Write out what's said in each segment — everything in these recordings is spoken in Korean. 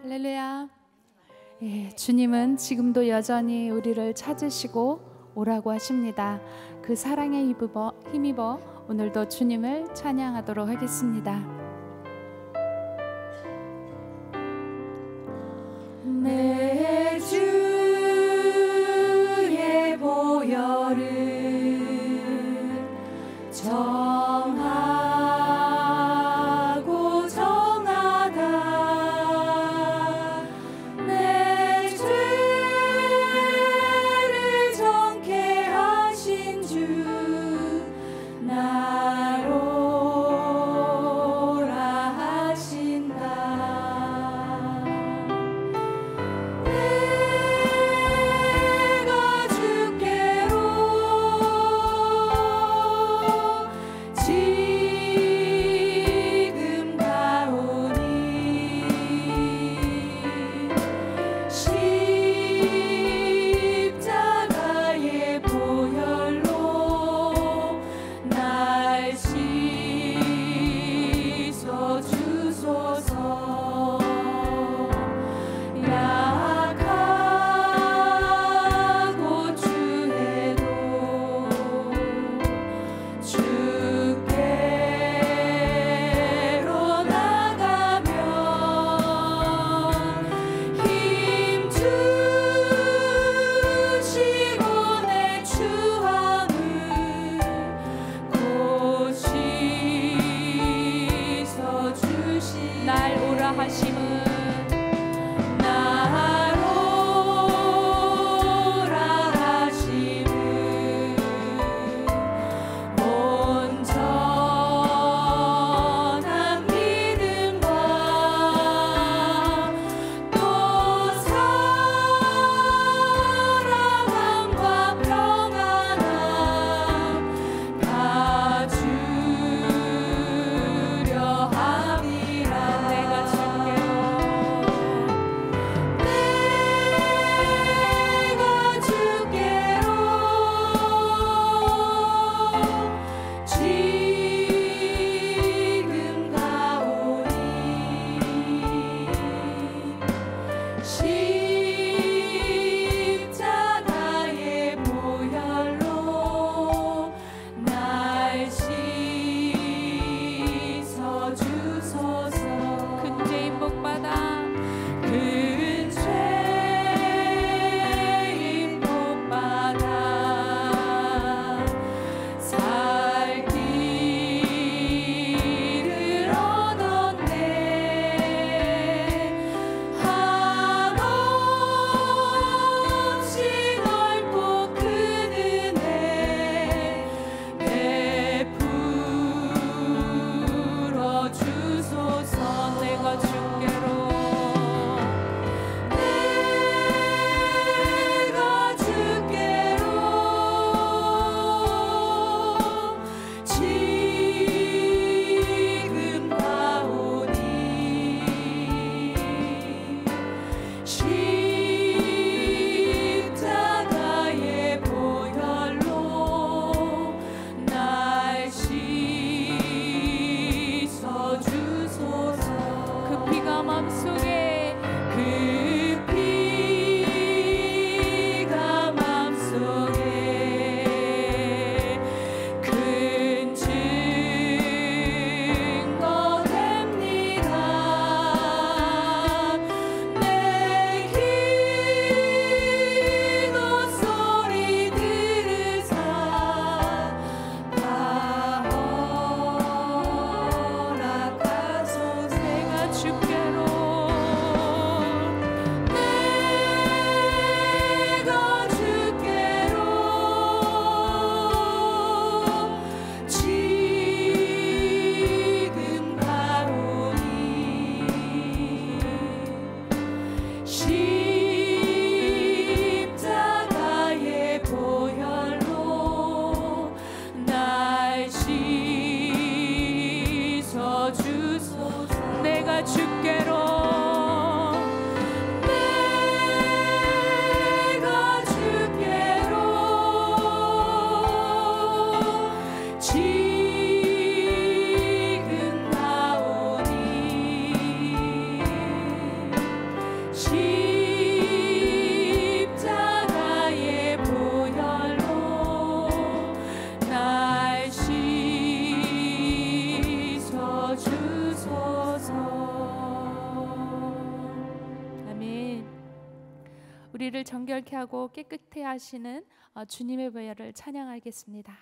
할렐루야. 예, 주님은 지금도 여전히 우리를 찾으시고 오라고 하십니다. 그 사랑에 힘입어 오늘도 주님을 찬양하도록 하겠습니다. 내 주의 보혈을 정하고 정하다 내 죄를 정케 하신 주 나로라 하신다. 내가 주께로 지금 가오니 십자가의 보혈로 날 씻어 주소서. 약하고 추해도 주께로 나가면 힘 주시고 내 추함을 곧 씻어 주시. 날 오라 하심은 나로라 하심은 온전한 믿음과 또 사랑함과 평안함 다 주려 함이라. 내가 주께로 지금 가오니 십자가의 보혈로 날 씻어 주소서. 큰 죄인 복받아 큰 죄인 복받아 살 길을 얻었네. 한없이 넓고 큰 은혜 베풀어 주소서. 내가 주께로 내가 주께로 지금 가오니 십자가의 보혈로 날 씻어 주소서. 그 피가 맘속에 그 피가 맘속에 큰 증거 됩니다. 내 기도 소리 들으사 다 허락하소서. 내가 주께로 내가 주께로 지금 가오니 십자가의 보혈로 날 씻어 주소서. 내가 주께로 내가 주께로 지금 가오니 십자가의 보혈로 날 씻어주소서. 아멘. 우리를 정결케 하고 깨끗해 하시는 주님의 보혈을 찬양하겠습니다.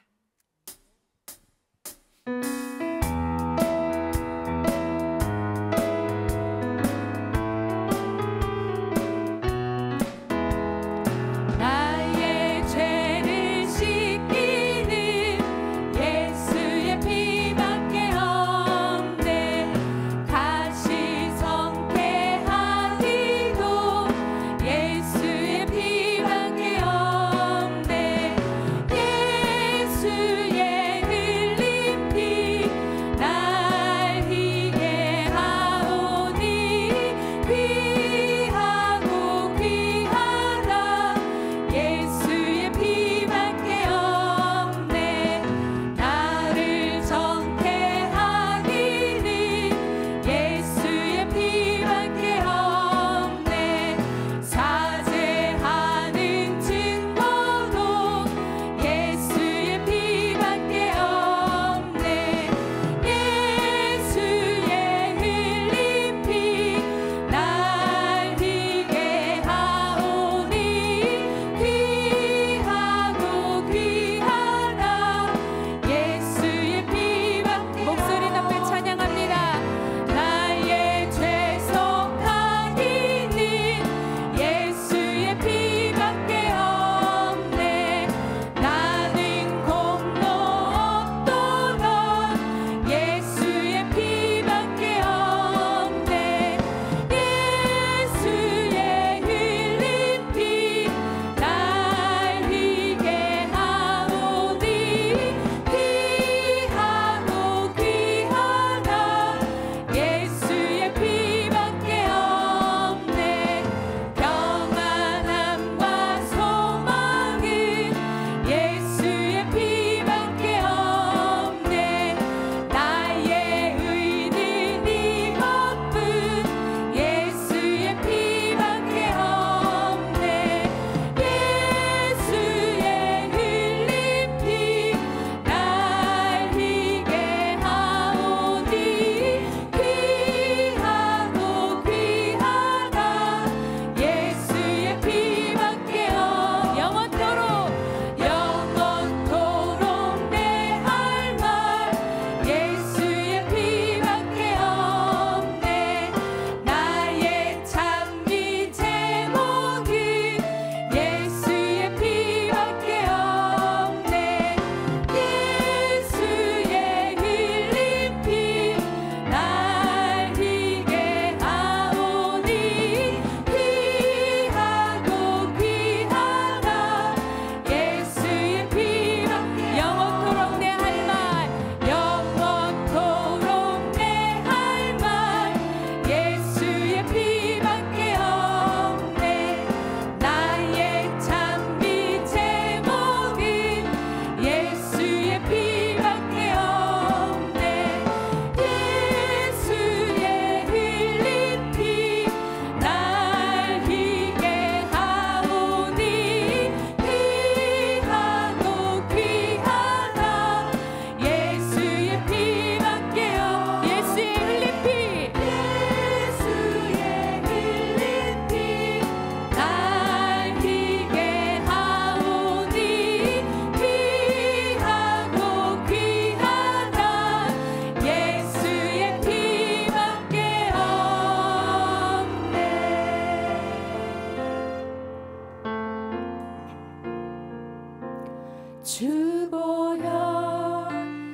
주보여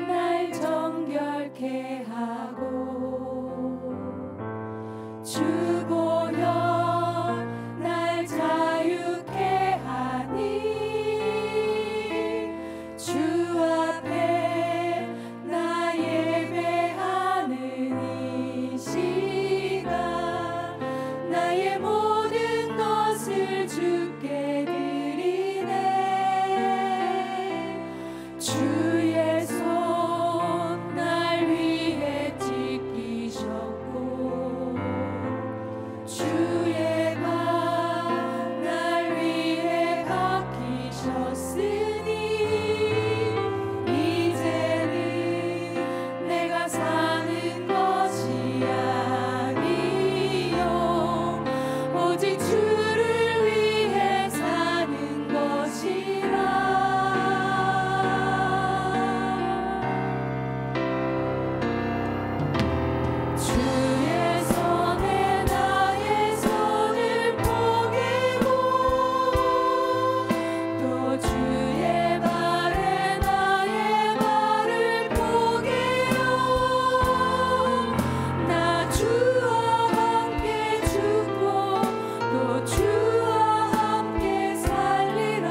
날 정결케 하고 주보여 날 자유케 하니 주 앞에 나 예배하는 이 시간 나의 모든 것을 주께 드리네 오직 주를 위해 사는 것이라. 주의 손에 나의 손을 포개고 또 주의 발에 나의 발을 포개요. 나 주와 함께 죽고 또 주와 함께 살리라.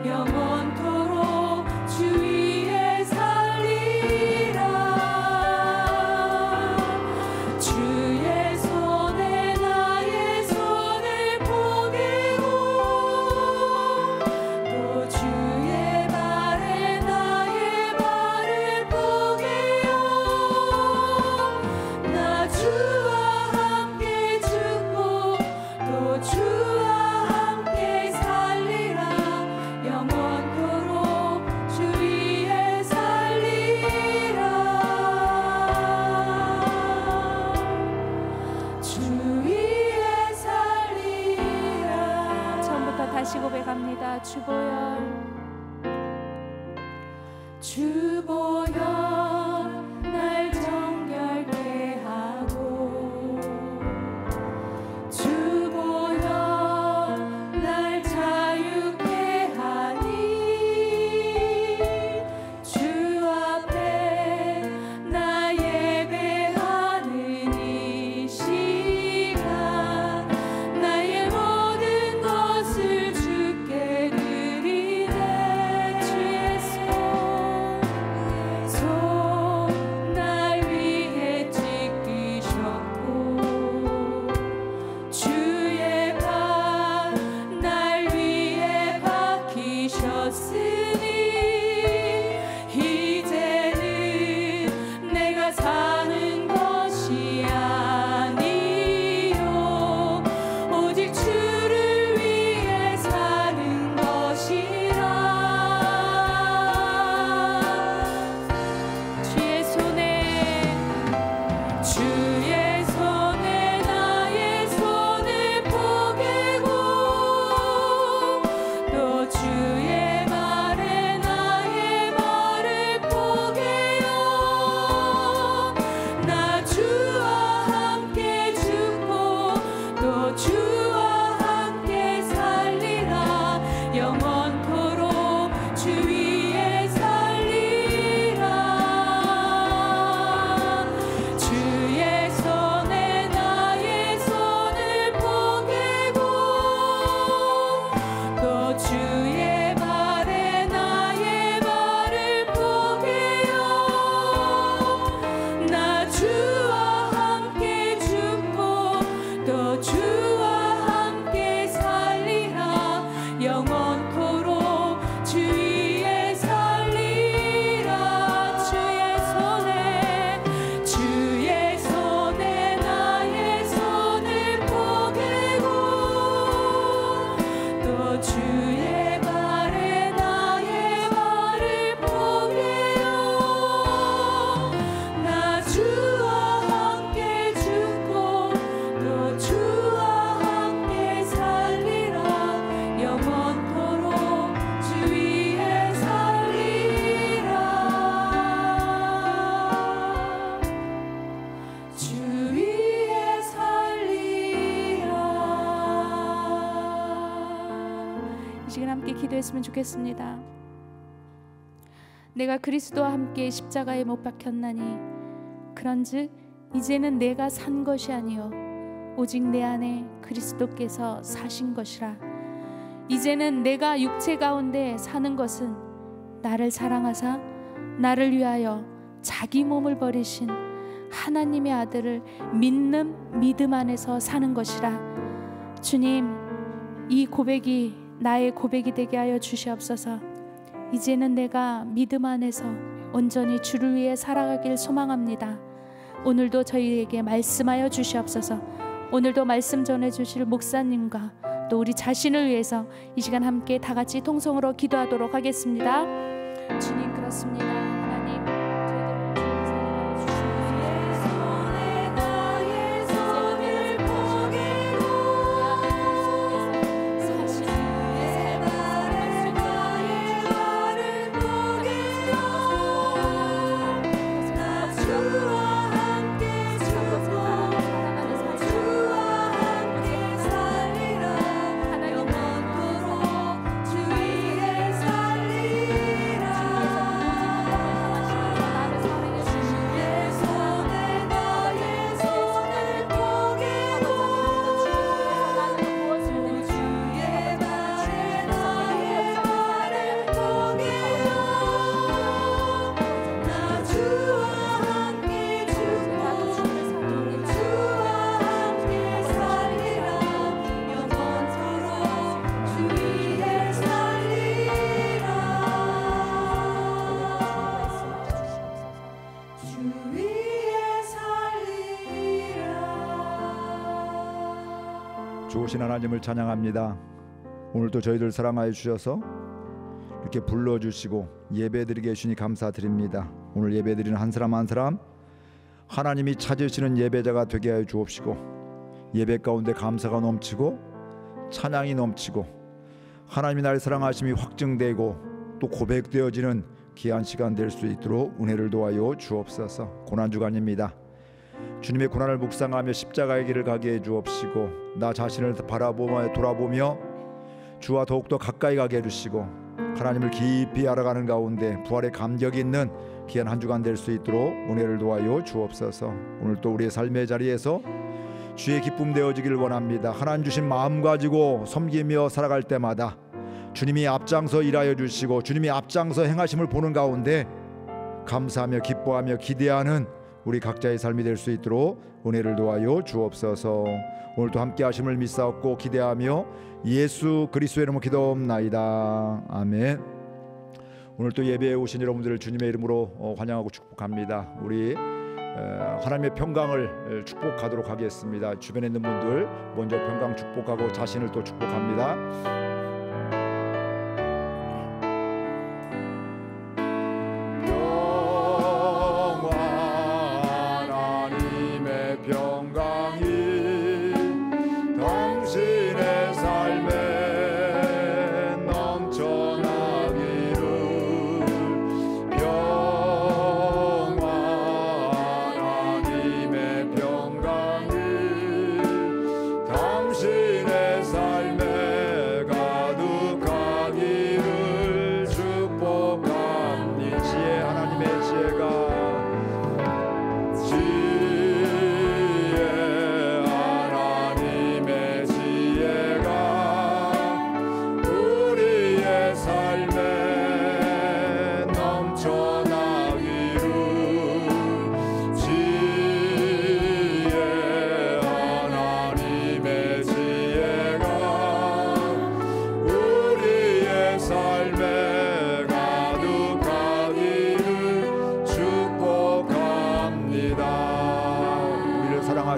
영원토록 주 위에 살리라. 주의 손에 나의 손을 포개고 또 주의 발에 나의 발을 포개요. 나 주와 함께 죽고 또 주와 함께 살리라. 영원토록 주 위에 살리라. 주 위에 살리라. 처음부터 다시 고백합니다. 주보혈 주보혈 날 정결케 하고 주보혈 날 자유케 하니 주 앞에 나 예배하는 이 시간 나의 모든 것을 주께 드리네. 주의 손 날 위해 찢기셨고 주의 발 날 위해 박히셨으니 이제는 내가 사는 것이 아니요 오직 주를 위해 사는 것이라. 주의 손에 나의 손을 포개고 또 주의 발에 나의 발을 포개요. 나 주와 함께 죽고 또 주와 함께 살리라. 영원토록 주 위에 살리라. 주의 손에 나의 손을 포개고 또 주의 발에 나의 발을 포개요. 나 주와 함께 죽고 또 주와 함께 살리라. 영원토록 주 위에 살리라. 주의 손에 나의 손을 포개고 또 주의 발에 나의 발을 포개요. 나 주와 함께 죽고 또 주와 함께 살리라. 영원토록 주 위에 살리라. 주 위에 살리라. 이 시간 함께 기도했으면 좋겠습니다. 내가 그리스도와 함께 십자가에 못 박혔나니 그런즉 이제는 내가 산 것이 아니요 오직 내 안에 그리스도께서 사신 것이라. 이제는 내가 육체 가운데 사는 것은 나를 사랑하사 나를 위하여 자기 몸을 버리신 하나님의 아들을 믿는 믿음 안에서 사는 것이라. 주님, 이 고백이 나의 고백이 되게 하여 주시옵소서. 이제는 내가 믿음 안에서 온전히 주를 위해 살아가길 소망합니다. 오늘도 저희에게 말씀하여 주시옵소서. 오늘도 말씀 전해주실 목사님과 또 우리 자신을 위해서 이 시간 함께 다 같이 통성으로 기도하도록 하겠습니다. 주님, 그렇습니다. 하나님, 저희들을 주의 손에 나의 손을 포개고 오신 하나님을 찬양합니다. 오늘도 저희들 사랑하여 주셔서 이렇게 불러주시고 예배드리게 해주시니 감사드립니다. 오늘 예배드리는 한 사람 한 사람 하나님이 찾으시는 예배자가 되게 하여 주옵시고, 예배 가운데 감사가 넘치고 찬양이 넘치고 하나님이 날 사랑하심이 확증되고 또 고백되어지는 귀한 시간 될 수 있도록 은혜를 도와여 주옵소서. 고난주간입니다. 주님의 고난을 묵상하며 십자가의 길을 가게 해 주옵시고, 나 자신을 돌아보며 주와 더욱더 가까이 가게 해주시고, 하나님을 깊이 알아가는 가운데 부활의 감격이 있는 귀한 한 주간 될 수 있도록 은혜를 도와여 주옵소서. 오늘 또 우리의 삶의 자리에서 주의 기쁨 되어지길 원합니다. 하나님 주신 마음 가지고 섬기며 살아갈 때마다 주님이 앞장서 일하여 주시고 주님이 앞장서 행하심을 보는 가운데 감사하며 기뻐하며 기대하는 우리 각자의 삶이 될 수 있도록 은혜를 도와여 주옵소서. 오늘도 함께 하심을 믿사옵고 기대하며 예수 그리스도의 이름으로 기도옵나이다. 아멘. 오늘 또 예배에 오신 여러분들을 주님의 이름으로 환영하고 축복합니다. 우리 하나님의 평강을 축복하도록 하겠습니다. 주변에 있는 분들 먼저 평강 축복하고 자신을 또 축복합니다.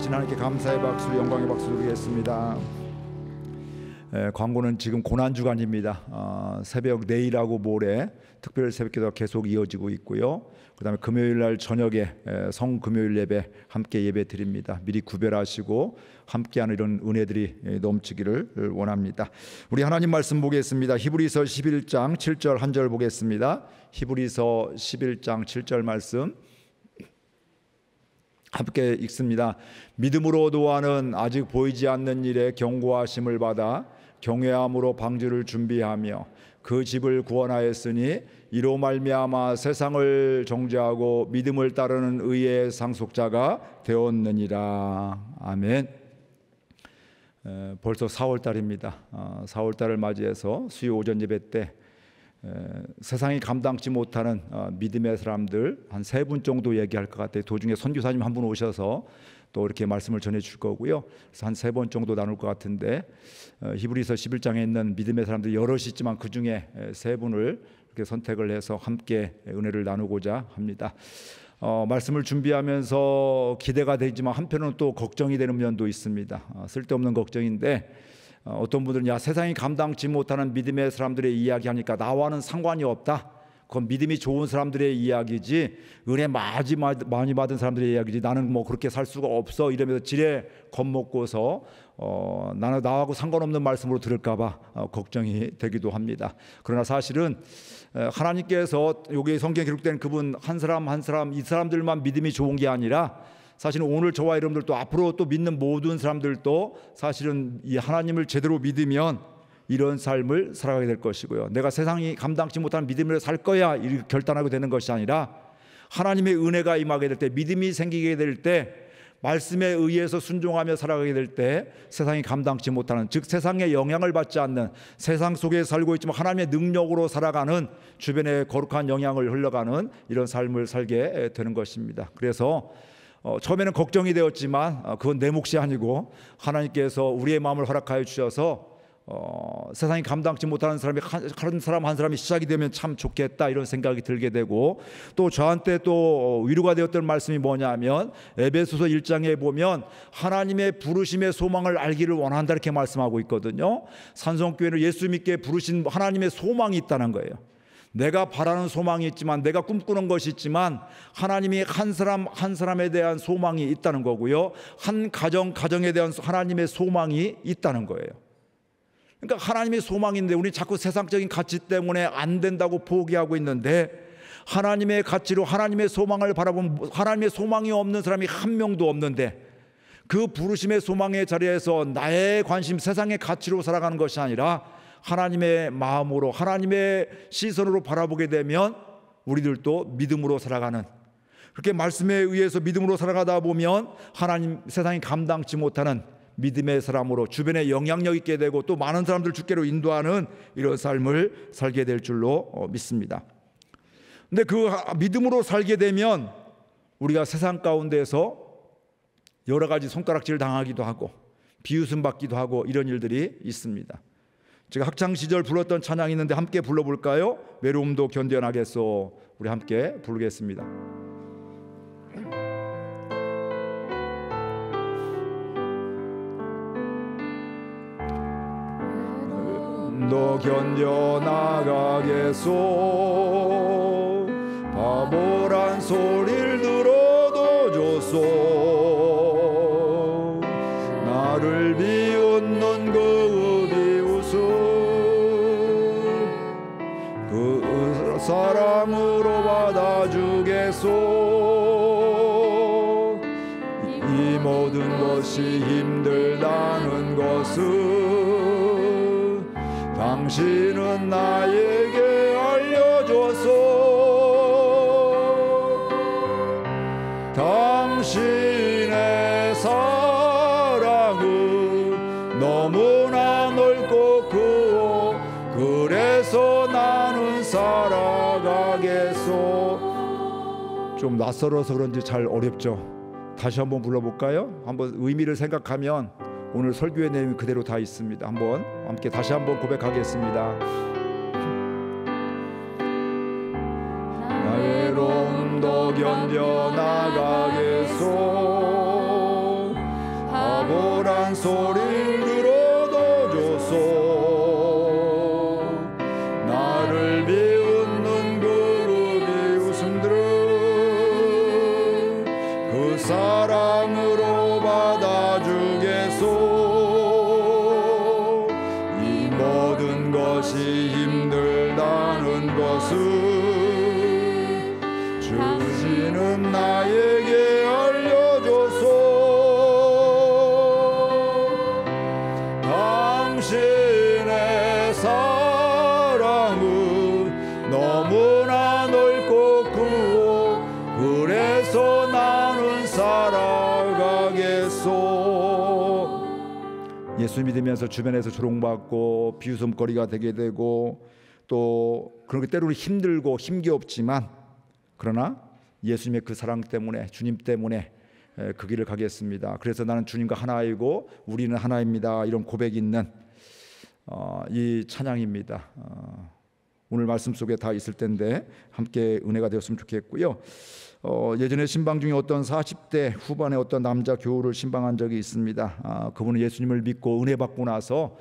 하나님께 감사의 박수, 영광의 박수 드리겠습니다. 광고는 지금 고난주간입니다. 새벽 내일하고 모레 특별 새벽기도가 계속 이어지고 있고요. 그 다음에 금요일날 저녁에 성금요일 예배 함께 예배 드립니다. 미리 구별하시고 함께하는 이런 은혜들이 넘치기를 원합니다. 우리 하나님 말씀 보겠습니다. 히브리서 11장 7절 한 절 보겠습니다. 히브리서 11장 7절 말씀 함께 읽습니다. 믿음으로 노아는 아직 보이지 않는 일에 경고하심을 받아 경외함으로 방주를 준비하며 그 집을 구원하였으니 이로 말미암아 세상을 정죄하고 믿음을 따르는 의의 상속자가 되었느니라. 아멘. 벌써 4월달입니다. 4월달을 맞이해서 수요 오전 예배 때 세상이 감당치 못하는 믿음의 사람들 한 3분 정도 얘기할 것 같아요. 도중에 선교사님 한 분 오셔서 또 이렇게 말씀을 전해 줄 거고요. 그래서 한 3번 정도 나눌 것 같은데 히브리서 11장에 있는 믿음의 사람들이 여럿이 있지만 그 중에 3분을 이렇게 선택을 해서 함께 은혜를 나누고자 합니다. 말씀을 준비하면서 기대가 되지만 한편으로는 또 걱정이 되는 면도 있습니다. 쓸데없는 걱정인데 어떤 분들은 야 세상이 감당치 못하는 믿음의 사람들의 이야기하니까 나와는 상관이 없다. 그건 믿음이 좋은 사람들의 이야기지 은혜 많이 받은 사람들의 이야기지 나는 뭐 그렇게 살 수가 없어 이러면서 지레 겁먹고서 나는 나하고 상관없는 말씀으로 들을까 봐 걱정이 되기도 합니다. 그러나 사실은 하나님께서 여기 성경에 기록된 그분 한 사람 한 사람 이 사람들만 믿음이 좋은 게 아니라 사실은 오늘 저와 여러분들도 앞으로 또 믿는 모든 사람들도 사실은 이 하나님을 제대로 믿으면 이런 삶을 살아가게 될 것이고요. 내가 세상이 감당치 못하는 믿음을 살 거야 이렇게 결단하게 되는 것이 아니라 하나님의 은혜가 임하게 될 때 믿음이 생기게 될 때 말씀에 의해서 순종하며 살아가게 될 때 세상이 감당치 못하는 즉 세상의 영향을 받지 않는 세상 속에 살고 있지만 하나님의 능력으로 살아가는 주변에 거룩한 영향을 흘러가는 이런 삶을 살게 되는 것입니다. 그래서 처음에는 걱정이 되었지만 그건 내 몫이 아니고 하나님께서 우리의 마음을 허락하여 주셔서 세상이 감당치 못하는 사람이 한 사람이 시작이 되면 참 좋겠다 이런 생각이 들게 되고, 또 저한테 또 위로가 되었던 말씀이 뭐냐면 에베소서 1장에 보면 하나님의 부르심의 소망을 알기를 원한다 이렇게 말씀하고 있거든요. 산성교회는 예수 믿게 부르신 하나님의 소망이 있다는 거예요. 내가 바라는 소망이 있지만, 내가 꿈꾸는 것이 있지만, 하나님이 한 사람 한 사람에 대한 소망이 있다는 거고요, 한 가정에 대한 하나님의 소망이 있다는 거예요. 그러니까 하나님의 소망인데 우리 자꾸 세상적인 가치 때문에 안 된다고 포기하고 있는데, 하나님의 가치로 하나님의 소망을 바라보면 하나님의 소망이 없는 사람이 한 명도 없는데, 그 부르심의 소망의 자리에서 나의 관심, 세상의 가치로 살아가는 것이 아니라 하나님의 마음으로, 하나님의 시선으로 바라보게 되면 우리들도 믿음으로 살아가는, 그렇게 말씀에 의해서 믿음으로 살아가다 보면 하나님 세상이 감당치 못하는 믿음의 사람으로 주변에 영향력 있게 되고, 또 많은 사람들 주께로 인도하는 이런 삶을 살게 될 줄로 믿습니다. 근데 그 믿음으로 살게 되면 우리가 세상 가운데서 여러 가지 손가락질 당하기도 하고 비웃음 받기도 하고 이런 일들이 있습니다. 제가 학창 시절 불렀던 찬양이 있는데 함께 불러볼까요? 외로움도 견뎌나겠소. 우리 함께 부르겠습니다. 너 견뎌나가겠소. 바보란 소리를 들어도 줬소. 나를 비웃는 그 비웃음, 그 사랑으로 받아주겠소. 이 모든 것이 힘들다는 것은 당신은 나에게 알려줬소. 당신의 사랑은 너무나 넓고 크오. 그래서 나는 살아가겠소. 좀 낯설어서 그런지 잘 어렵죠. 다시 한번 불러볼까요? 한번 의미를 생각하면 오늘 설교의 내용이 그대로 다 있습니다. 한번 함께 다시 한번 고백하겠습니다. 나의 외로움도 견뎌나가겠소. 바보란 소리를 들어도 줬소. 나를 비웃는 그 비웃음들은 그 사랑으로 받아주겠소. 이 모든 것이 힘들다는 것은 주시는 나에게 알려줬소. 당신의 사랑은 너무나 넓고 크고 그래서 나는 살아가겠소. 예수 믿으면서 주변에서 조롱받고 비웃음거리가 되게 되고, 또 그렇게 때로는 힘들고 힘겹지만, 그러나 예수님의 그 사랑 때문에, 주님 때문에 그 길을 가겠습니다. 그래서 나는 주님과 하나이고 우리는 하나입니다. 이런 고백이 있는 이 찬양입니다. 오늘 말씀 속에 다 있을 텐데 함께 은혜가 되었으면 좋겠고요. 예전에 신방 중에 어떤 40대 후반의 어떤 남자 교우를 신방한 적이 있습니다. 그분은 예수님을 믿고 은혜 받고 나서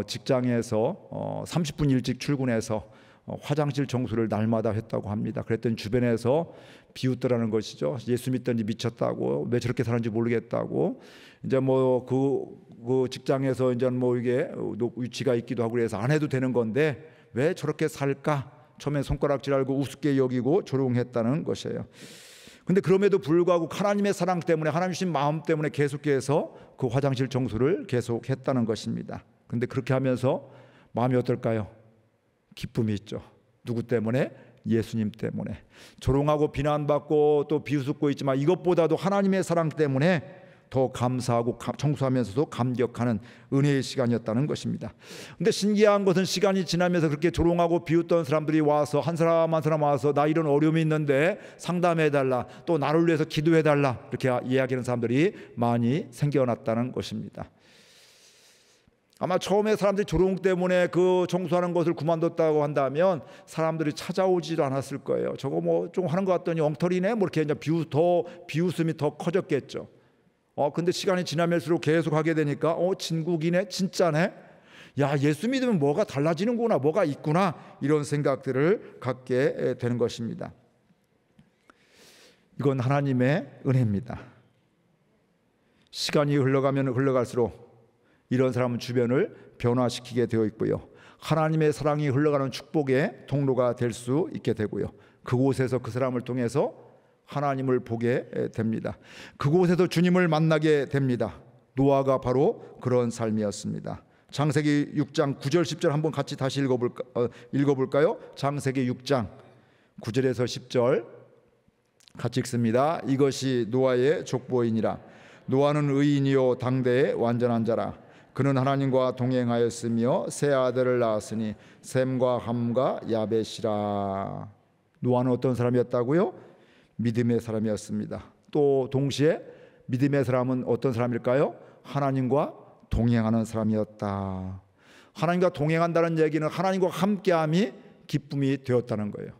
직장에서 30분 일찍 출근해서 화장실 청소를 날마다 했다고 합니다. 그랬더니 주변에서 비웃더라는 것이죠. 예수 믿더니 미쳤다고, 왜 저렇게 사는지 모르겠다고. 이제 뭐 그 직장에서 이제 뭐 이게 위치가 있기도 하고 그래서 안 해도 되는 건데 왜 저렇게 살까? 처음에 손가락질하고 우습게 여기고 조롱했다는 것이에요. 근데 그럼에도 불구하고 하나님의 사랑 때문에, 하나님 주신 마음 때문에 계속해서 그 화장실 청소를 계속했다는 것입니다. 근데 그렇게 하면서 마음이 어떨까요? 기쁨이 있죠. 누구 때문에? 예수님 때문에. 조롱하고 비난받고 또 비웃고 있지만 이것보다도 하나님의 사랑 때문에 더 감사하고 청소하면서도 감격하는 은혜의 시간이었다는 것입니다. 근데 신기한 것은 시간이 지나면서 그렇게 조롱하고 비웃던 사람들이 와서 한 사람 한 사람 와서 나 이런 어려움이 있는데 상담해달라, 또 나를 위해서 기도해달라, 이렇게 이야기하는 사람들이 많이 생겨났다는 것입니다. 아마 처음에 사람들이 조롱 때문에 그 청소하는 것을 그만뒀다고 한다면 사람들이 찾아오지도 않았을 거예요. 저거 뭐 좀 하는 것 같더니 엉터리네, 뭐 이렇게 이제 비웃음이 더 커졌겠죠. 근데 시간이 지나면서 계속 하게 되니까 진국이네, 진짜네, 야, 예수 믿으면 뭐가 달라지는구나, 뭐가 있구나, 이런 생각들을 갖게 되는 것입니다. 이건 하나님의 은혜입니다. 시간이 흘러가면 흘러갈수록 이런 사람은 주변을 변화시키게 되어 있고요, 하나님의 사랑이 흘러가는 축복의 통로가 될 수 있게 되고요, 그곳에서 그 사람을 통해서 하나님을 보게 됩니다. 그곳에서 주님을 만나게 됩니다. 노아가 바로 그런 삶이었습니다. 창세기 6장 9절 10절 한번 같이 다시 읽어볼까요? 창세기 6장 9절에서 10절 같이 읽습니다. 이것이 노아의 족보이니라. 노아는 의인이요 당대의 완전한 자라. 그는 하나님과 동행하였으며 세 아들을 낳았으니 셈과 함과 야벳이라. 노아는 어떤 사람이었다고요? 믿음의 사람이었습니다. 또 동시에 믿음의 사람은 어떤 사람일까요? 하나님과 동행하는 사람이었다. 하나님과 동행한다는 얘기는 하나님과 함께함이 기쁨이 되었다는 거예요.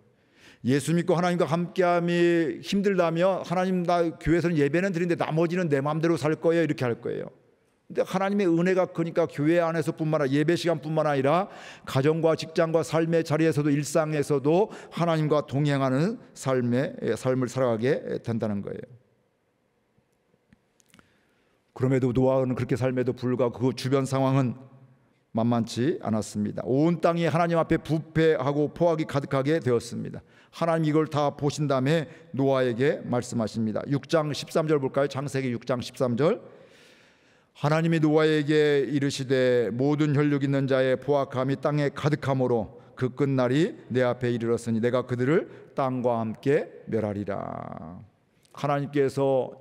예수 믿고 하나님과 함께함이 힘들다면 하나님, 나 교회에서는 예배는 드리는데 나머지는 내 마음대로 살 거예요, 이렇게 할 거예요. 근데 하나님의 은혜가 크니까 교회 안에서뿐만 아니라 예배 시간뿐만 아니라 가정과 직장과 삶의 자리에서도 일상에서도 하나님과 동행하는 삶을 살아가게 된다는 거예요. 그럼에도 노아는 그렇게 삶에도 불구하고 그 주변 상황은 만만치 않았습니다. 온 땅이 하나님 앞에 부패하고 포악이 가득하게 되었습니다. 하나님 이걸 다 보신 다음에 노아에게 말씀하십니다. 6장 13절 볼까요? 창세기 6장 13절. 하나님이 노아에게 이르시되 모든 혈육 있는 자의 포악함이 땅에 가득함으로 그 끝날이 내 앞에 이르렀으니 내가 그들을 땅과 함께 멸하리라. 하나님께서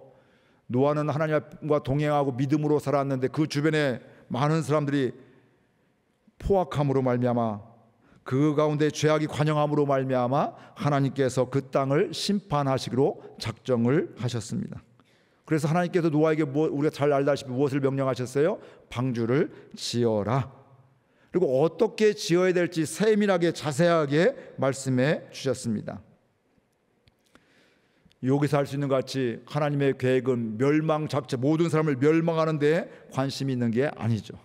노아는 하나님과 동행하고 믿음으로 살았는데 그 주변에 많은 사람들이 포악함으로 말미암아, 그 가운데 죄악이 관영함으로 말미암아 하나님께서 그 땅을 심판하시기로 작정을 하셨습니다. 그래서 하나님께서 노아에게 우리가 잘 알다시피 무엇을 명령하셨어요? 방주를 지어라. 그리고 어떻게 지어야 될지 세밀하게 자세하게 말씀해 주셨습니다. 여기서 할 수 있는 것 같이 하나님의 계획은 멸망 자체, 모든 사람을 멸망하는 데 관심이 있는 게 아니죠.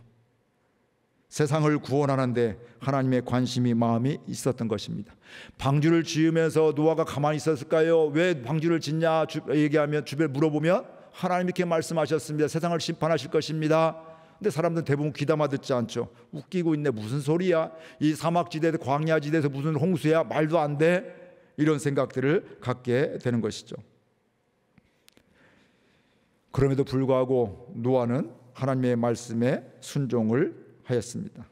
세상을 구원하는데 하나님의 관심이, 마음이 있었던 것입니다. 방주를 지으면서 노아가 가만히 있었을까요? 왜 방주를 짓냐 얘기하면, 주변에 물어보면 하나님이 이렇게 말씀하셨습니다. 세상을 심판하실 것입니다. 근데 사람들은 대부분 귀담아 듣지 않죠. 웃기고 있네, 무슨 소리야, 이 사막지대에서, 광야지대에서 무슨 홍수야, 말도 안 돼, 이런 생각들을 갖게 되는 것이죠. 그럼에도 불구하고 노아는 하나님의 말씀에 순종을 하였습니다.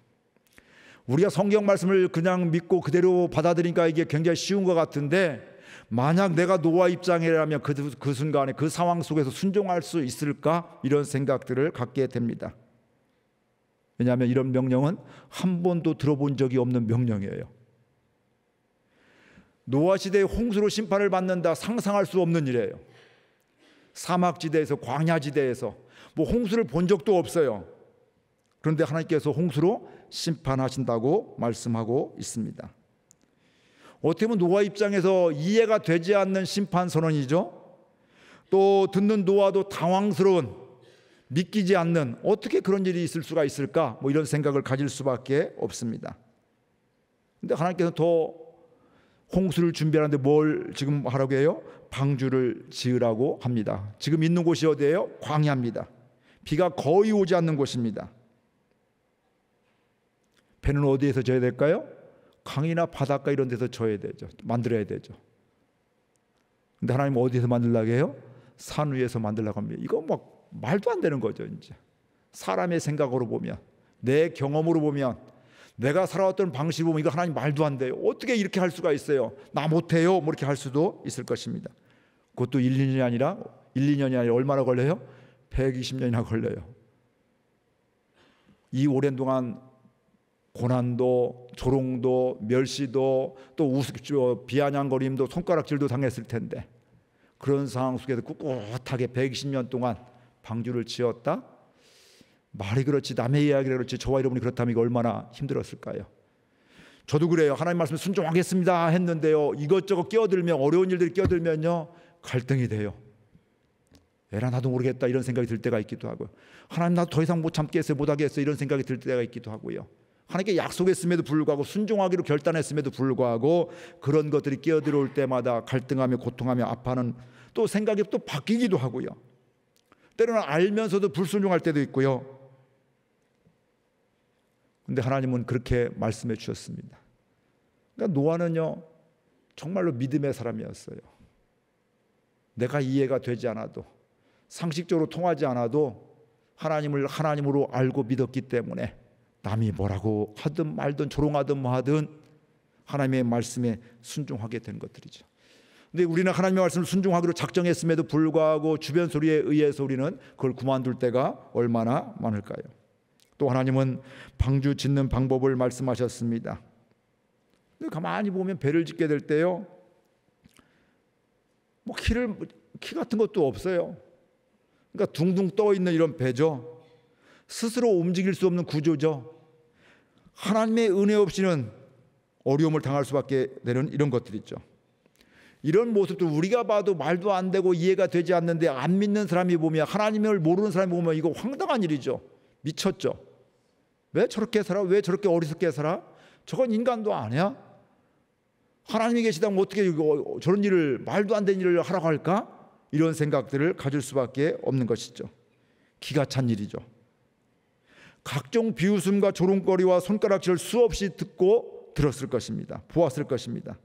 우리가 성경 말씀을 그냥 믿고 그대로 받아들이니까 이게 굉장히 쉬운 것 같은데, 만약 내가 노아 입장이라면 그 순간에 그 상황 속에서 순종할 수 있을까, 이런 생각들을 갖게 됩니다. 왜냐하면 이런 명령은 한 번도 들어본 적이 없는 명령이에요. 노아 시대에 홍수로 심판을 받는다, 상상할 수 없는 일이에요. 사막지대에서, 광야지대에서 뭐 홍수를 본 적도 없어요. 그런데 하나님께서 홍수로 심판하신다고 말씀하고 있습니다. 어떻게 보면 노아 입장에서 이해가 되지 않는 심판 선언이죠. 또 듣는 노아도 당황스러운, 믿기지 않는, 어떻게 그런 일이 있을 수가 있을까, 뭐 이런 생각을 가질 수밖에 없습니다. 그런데 하나님께서 더 홍수를 준비하는데 뭘 지금 하라고 해요? 방주를 지으라고 합니다. 지금 있는 곳이 어디예요? 광야입니다. 비가 거의 오지 않는 곳입니다. 배는 어디에서 져야 될까요? 강이나 바닷가 이런 데서 져야 되죠. 만들어야 되죠. 근데 하나님은 어디에서 만들라고 해요? 산 위에서 만들라고 합니다. 이거 뭐 말도 안 되는 거죠. 이제 사람의 생각으로 보면, 내 경험으로 보면, 내가 살아왔던 방식으로 보면 이거 하나님 말도 안 돼요. 어떻게 이렇게 할 수가 있어요? 나 못해요. 뭐 이렇게 할 수도 있을 것입니다. 그것도 1, 2년이 아니라 얼마나 걸려요? 120년이나 걸려요. 이 오랜 동안 고난도, 조롱도, 멸시도, 또 비아냥거림도, 손가락질도 당했을 텐데, 그런 상황 속에서 꿋꿋하게 120년 동안 방주를 지었다? 말이 그렇지, 남의 이야기가 그렇지, 저와 여러분이 그렇다면 이거 얼마나 힘들었을까요? 저도 그래요. 하나님 말씀 순종하겠습니다 했는데요, 이것저것 끼어들면, 어려운 일들이 끼어들면요, 갈등이 돼요. 에라 나도 모르겠다 이런 생각이 들 때가 있기도 하고요. 하나님 나도 더 이상 못 참겠어요, 못하겠어요 이런 생각이 들 때가 있기도 하고요. 하나님께 약속했음에도 불구하고, 순종하기로 결단했음에도 불구하고 그런 것들이 끼어들어올 때마다 갈등하며 고통하며 아파하는, 또 생각이 또 바뀌기도 하고요. 때로는 알면서도 불순종할 때도 있고요. 근데 하나님은 그렇게 말씀해 주셨습니다. 그러니까 노아는요, 정말로 믿음의 사람이었어요. 내가 이해가 되지 않아도, 상식적으로 통하지 않아도 하나님을 하나님으로 알고 믿었기 때문에 남이 뭐라고 하든 말든 조롱하든 뭐하든 하나님의 말씀에 순종하게 된 것들이죠. 근데 우리는 하나님의 말씀을 순종하기로 작정했음에도 불구하고 주변 소리에 의해서 우리는 그걸 그만둘 때가 얼마나 많을까요? 또 하나님은 방주 짓는 방법을 말씀하셨습니다. 근데 가만히 보면 배를 짓게 될 때요, 뭐 키 같은 것도 없어요. 그러니까 둥둥 떠 있는 이런 배죠. 스스로 움직일 수 없는 구조죠. 하나님의 은혜 없이는 어려움을 당할 수밖에 되는 이런 것들이죠. 이런 모습도 우리가 봐도 말도 안 되고 이해가 되지 않는데, 안 믿는 사람이 보면, 하나님을 모르는 사람이 보면 이거 황당한 일이죠. 미쳤죠. 왜 저렇게 살아? 왜 저렇게 어리석게 살아? 저건 인간도 아니야? 하나님이 계시다면 어떻게 저런 일을, 말도 안 되는 일을 하라고 할까? 이런 생각들을 가질 수밖에 없는 것이죠. 기가 찬 일이죠. 각종 비웃음과 조롱거리와 손가락질을 수없이 듣고 들었을 것입니다. 보았을 것입니다.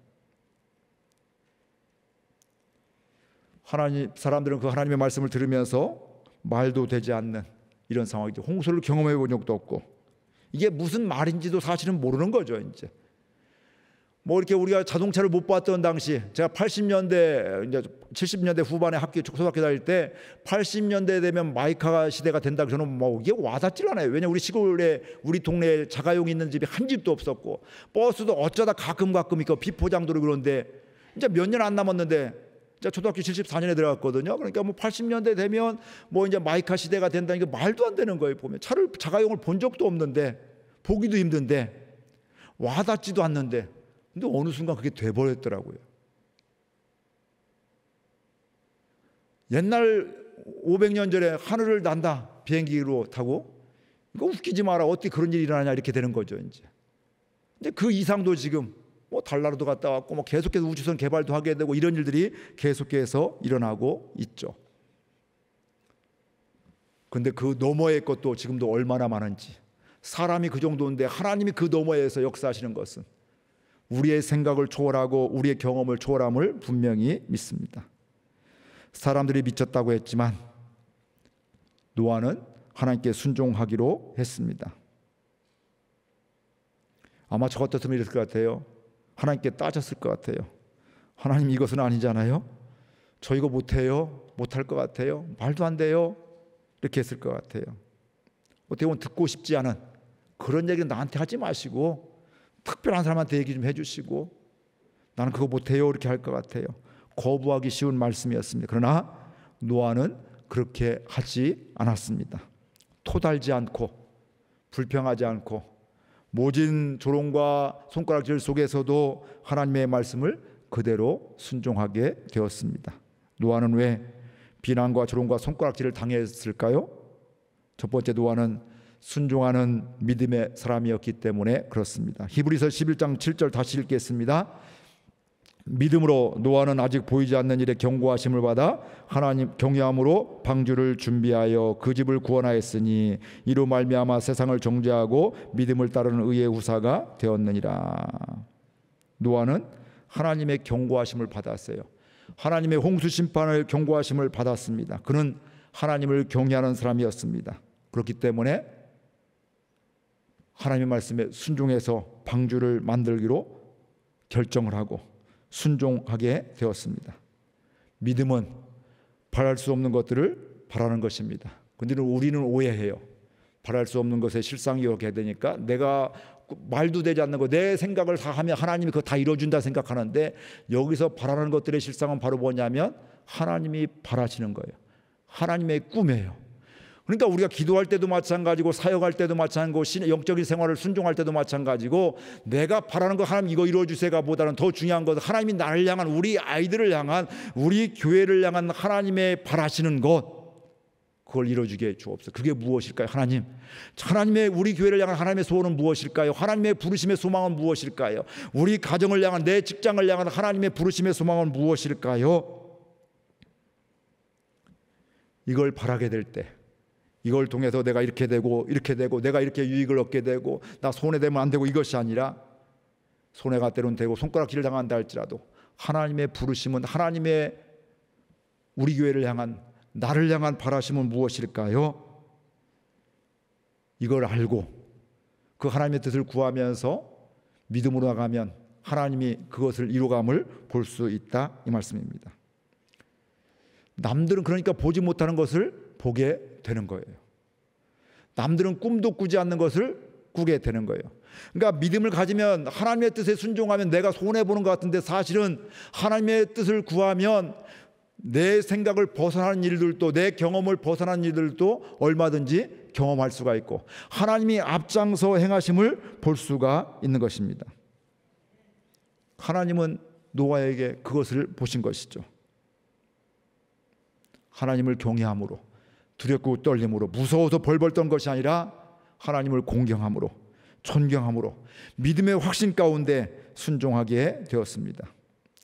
사람들은 그 하나님의 말씀을 들으면서 말도 되지 않는 이런 상황이죠. 홍수를 경험해 본 적도 없고, 이게 무슨 말인지도 사실은 모르는 거죠. 이제 뭐 이렇게 우리가 자동차를 못 봤던 당시, 제가 80년대 이제 70년대 후반에 초등학교 다닐 때 80년대 되면 마이카 시대가 된다. 저는 뭐 이게 와닿질 않아요. 왜냐, 우리 시골에, 우리 동네에 자가용이 있는 집이 한 집도 없었고, 버스도 어쩌다 가끔 있고 비포장도로. 그런데 이제 몇 년 안 남았는데, 제가 초등학교 74년에 들어갔거든요. 그러니까 뭐 80년대 되면 뭐 이제 마이카 시대가 된다. 이게 말도 안 되는 거예요. 보면 자가용을 본 적도 없는데, 보기도 힘든데, 와닿지도 않는데, 근데 어느 순간 그게 돼버렸더라고요. 옛날 500년 전에 하늘을 난다, 비행기로 타고, 이거 웃기지 마라, 어떻게 그런 일이 일어나냐, 이렇게 되는 거죠. 이제 근데 그 이상도 지금 뭐 달나라도 갔다 왔고, 뭐 계속해서 우주선 개발도 하게 되고, 이런 일들이 계속해서 일어나고 있죠. 근데 그 너머의 것도 지금도 얼마나 많은지, 사람이 그 정도인데 하나님이 그 너머에서 역사하시는 것은 우리의 생각을 초월하고 우리의 경험을 초월함을 분명히 믿습니다. 사람들이 미쳤다고 했지만 노아는 하나님께 순종하기로 했습니다. 아마 저 같았으면 이랬을 것 같아요. 하나님께 따졌을 것 같아요. 하나님, 이것은 아니잖아요. 저 이거 못해요. 못할 것 같아요. 말도 안 돼요. 이렇게 했을 것 같아요. 어떻게 보면 듣고 싶지 않은 그런 얘기는 나한테 하지 마시고 특별한 사람한테 얘기 좀 해주시고, 나는 그거 못해요 이렇게 할 것 같아요. 거부하기 쉬운 말씀이었습니다. 그러나 노아는 그렇게 하지 않았습니다. 토달지 않고 불평하지 않고 모진 조롱과 손가락질 속에서도 하나님의 말씀을 그대로 순종하게 되었습니다. 노아는 왜 비난과 조롱과 손가락질을 당했을까요? 첫 번째, 노아는 순종하는 믿음의 사람이었기 때문에 그렇습니다. 히브리서 11장 7절 다시 읽겠습니다. 믿음으로 노아는 아직 보이지 않는 일에 경고하심을 받아 하나님 경외함으로 방주를 준비하여 그 집을 구원하였으니 이로 말미암아 세상을 정죄하고 믿음을 따르는 의의 후사가 되었느니라. 노아는 하나님의 경고하심을 받았어요. 하나님의 홍수 심판을 경고하심을 받았습니다. 그는 하나님을 경외하는 사람이었습니다. 그렇기 때문에 하나님의 말씀에 순종해서 방주를 만들기로 결정을 하고 순종하게 되었습니다. 믿음은 바랄 수 없는 것들을 바라는 것입니다. 그런데 우리는 오해해요. 바랄 수 없는 것에 실상이 오게 되니까 내가 말도 되지 않는 거, 내 생각을 다 하면 하나님이 그거 다 이뤄준다 생각하는데, 여기서 바라는 것들의 실상은 바로 뭐냐면 하나님이 바라시는 거예요. 하나님의 꿈이에요. 그러니까 우리가 기도할 때도 마찬가지고, 사역할 때도 마찬가지고, 영적인 생활을 순종할 때도 마찬가지고, 내가 바라는 거 하나님 이거 이루어주세요가 보다는 더 중요한 것은 하나님이 나를 향한, 우리 아이들을 향한, 우리 교회를 향한 하나님의 바라시는 것, 그걸 이루어주게 주옵소서. 그게 무엇일까요? 하나님, 하나님의 우리 교회를 향한 하나님의 소원은 무엇일까요? 하나님의 부르심의 소망은 무엇일까요? 우리 가정을 향한, 내 직장을 향한 하나님의 부르심의 소망은 무엇일까요? 이걸 바라게 될 때, 이걸 통해서 내가 이렇게 되고 이렇게 되고 내가 이렇게 유익을 얻게 되고 나 손해되면 안 되고, 이것이 아니라 손해가 때론 되고 손가락질을 당한다 할지라도 하나님의 부르심은, 하나님의 우리 교회를 향한, 나를 향한 바라심은 무엇일까요? 이걸 알고 그 하나님의 뜻을 구하면서 믿음으로 나가면 하나님이 그것을 이루감을 볼 수 있다, 이 말씀입니다. 남들은 그러니까 보지 못하는 것을 보게 되는 거예요. 남들은 꿈도 꾸지 않는 것을 꾸게 되는 거예요. 그러니까 믿음을 가지면, 하나님의 뜻에 순종하면 내가 손해보는 것 같은데, 사실은 하나님의 뜻을 구하면 내 생각을 벗어나는 일들도, 내 경험을 벗어나는 일들도 얼마든지 경험할 수가 있고, 하나님이 앞장서 행하심을 볼 수가 있는 것입니다. 하나님은 노아에게 그것을 보신 것이죠. 하나님을 경외함으로, 두렵고 떨림으로, 무서워서 벌벌 떤 것이 아니라 하나님을 공경함으로, 존경함으로 믿음의 확신 가운데 순종하게 되었습니다.